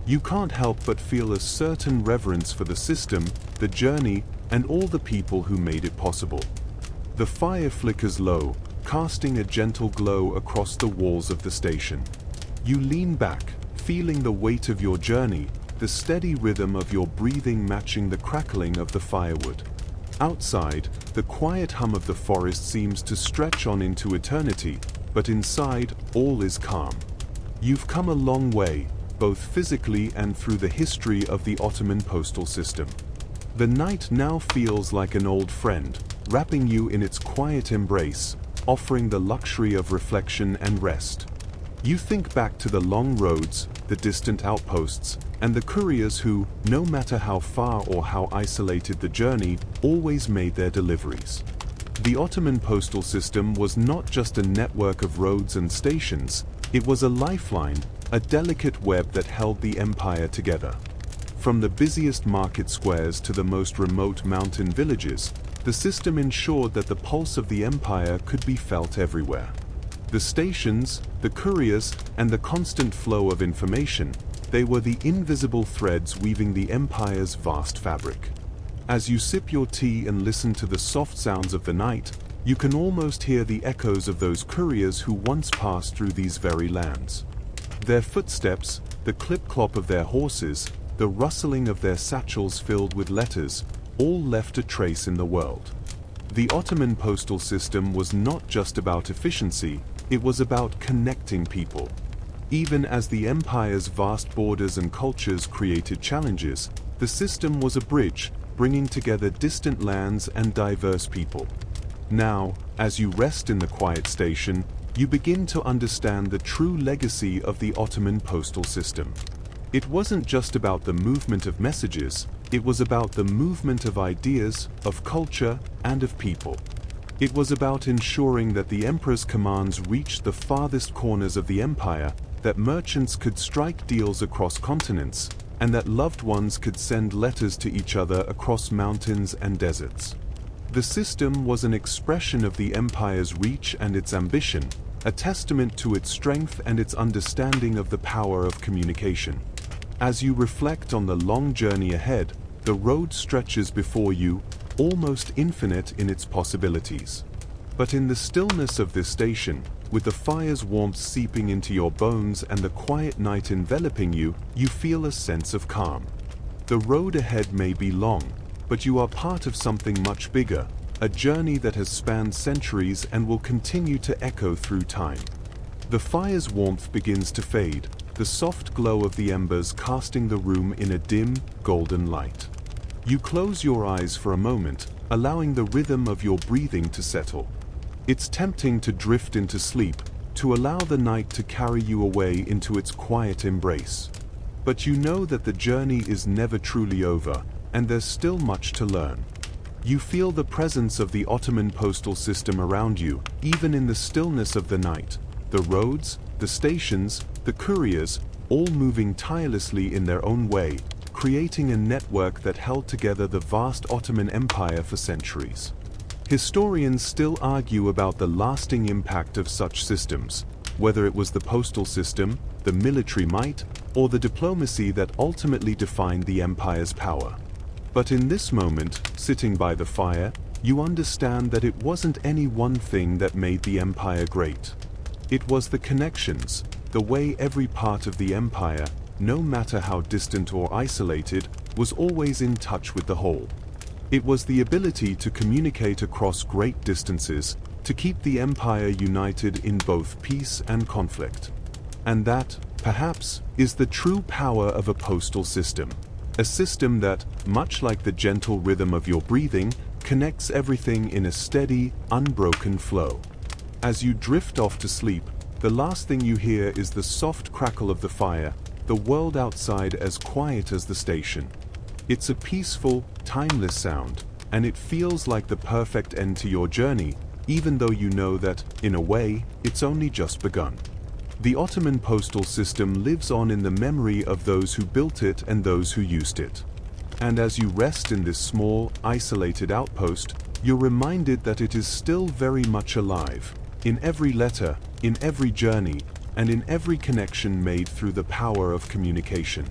You can't help but feel a certain reverence for the system, the journey, and all the people who made it possible. The fire flickers low, casting a gentle glow across the walls of the station. You lean back, feeling the weight of your journey, the steady rhythm of your breathing matching the crackling of the firewood. Outside, the quiet hum of the forest seems to stretch on into eternity, but inside, all is calm. You've come a long way, both physically and through the history of the Ottoman postal system. The night now feels like an old friend, wrapping you in its quiet embrace, offering the luxury of reflection and rest. You think back to the long roads, the distant outposts, and the couriers who, no matter how far or how isolated the journey, always made their deliveries. The Ottoman postal system was not just a network of roads and stations, it was a lifeline, a delicate web that held the empire together. From the busiest market squares to the most remote mountain villages, the system ensured that the pulse of the empire could be felt everywhere. The stations, the couriers, and the constant flow of information, they were the invisible threads weaving the empire's vast fabric. As you sip your tea and listen to the soft sounds of the night, you can almost hear the echoes of those couriers who once passed through these very lands. Their footsteps, the clip-clop of their horses, the rustling of their satchels filled with letters, all left a trace in the world. The Ottoman postal system was not just about efficiency, it was about connecting people. Even as the empire's vast borders and cultures created challenges, the system was a bridge, bringing together distant lands and diverse people. Now, as you rest in the quiet station, you begin to understand the true legacy of the Ottoman postal system. It wasn't just about the movement of messages, it was about the movement of ideas, of culture, and of people. It was about ensuring that the emperor's commands reached the farthest corners of the empire, that merchants could strike deals across continents, and that loved ones could send letters to each other across mountains and deserts. The system was an expression of the empire's reach and its ambition, a testament to its strength and its understanding of the power of communication. As you reflect on the long journey ahead, the road stretches before you, almost infinite in its possibilities. But in the stillness of this station, with the fire's warmth seeping into your bones and the quiet night enveloping you, you feel a sense of calm. The road ahead may be long, but you are part of something much bigger, a journey that has spanned centuries and will continue to echo through time. The fire's warmth begins to fade, the soft glow of the embers casting the room in a dim, golden light. You close your eyes for a moment, allowing the rhythm of your breathing to settle. It's tempting to drift into sleep, to allow the night to carry you away into its quiet embrace. But you know that the journey is never truly over, and there's still much to learn. You feel the presence of the Ottoman postal system around you, even in the stillness of the night. The roads, the stations, the couriers, all moving tirelessly in their own way, creating a network that held together the vast Ottoman Empire for centuries. Historians still argue about the lasting impact of such systems, whether it was the postal system, the military might, or the diplomacy that ultimately defined the empire's power. But in this moment, sitting by the fire, you understand that it wasn't any one thing that made the empire great. It was the connections, the way every part of the empire, no matter how distant or isolated, was always in touch with the whole. It was the ability to communicate across great distances, to keep the empire united in both peace and conflict. And that, perhaps, is the true power of a postal system. A system that, much like the gentle rhythm of your breathing, connects everything in a steady, unbroken flow. As you drift off to sleep, the last thing you hear is the soft crackle of the fire, the world outside as quiet as the station. It's a peaceful, timeless sound, and it feels like the perfect end to your journey, even though you know that, in a way, it's only just begun. The Ottoman postal system lives on in the memory of those who built it and those who used it. And as you rest in this small, isolated outpost, you're reminded that it is still very much alive, in every letter, in every journey, and in every connection made through the power of communication.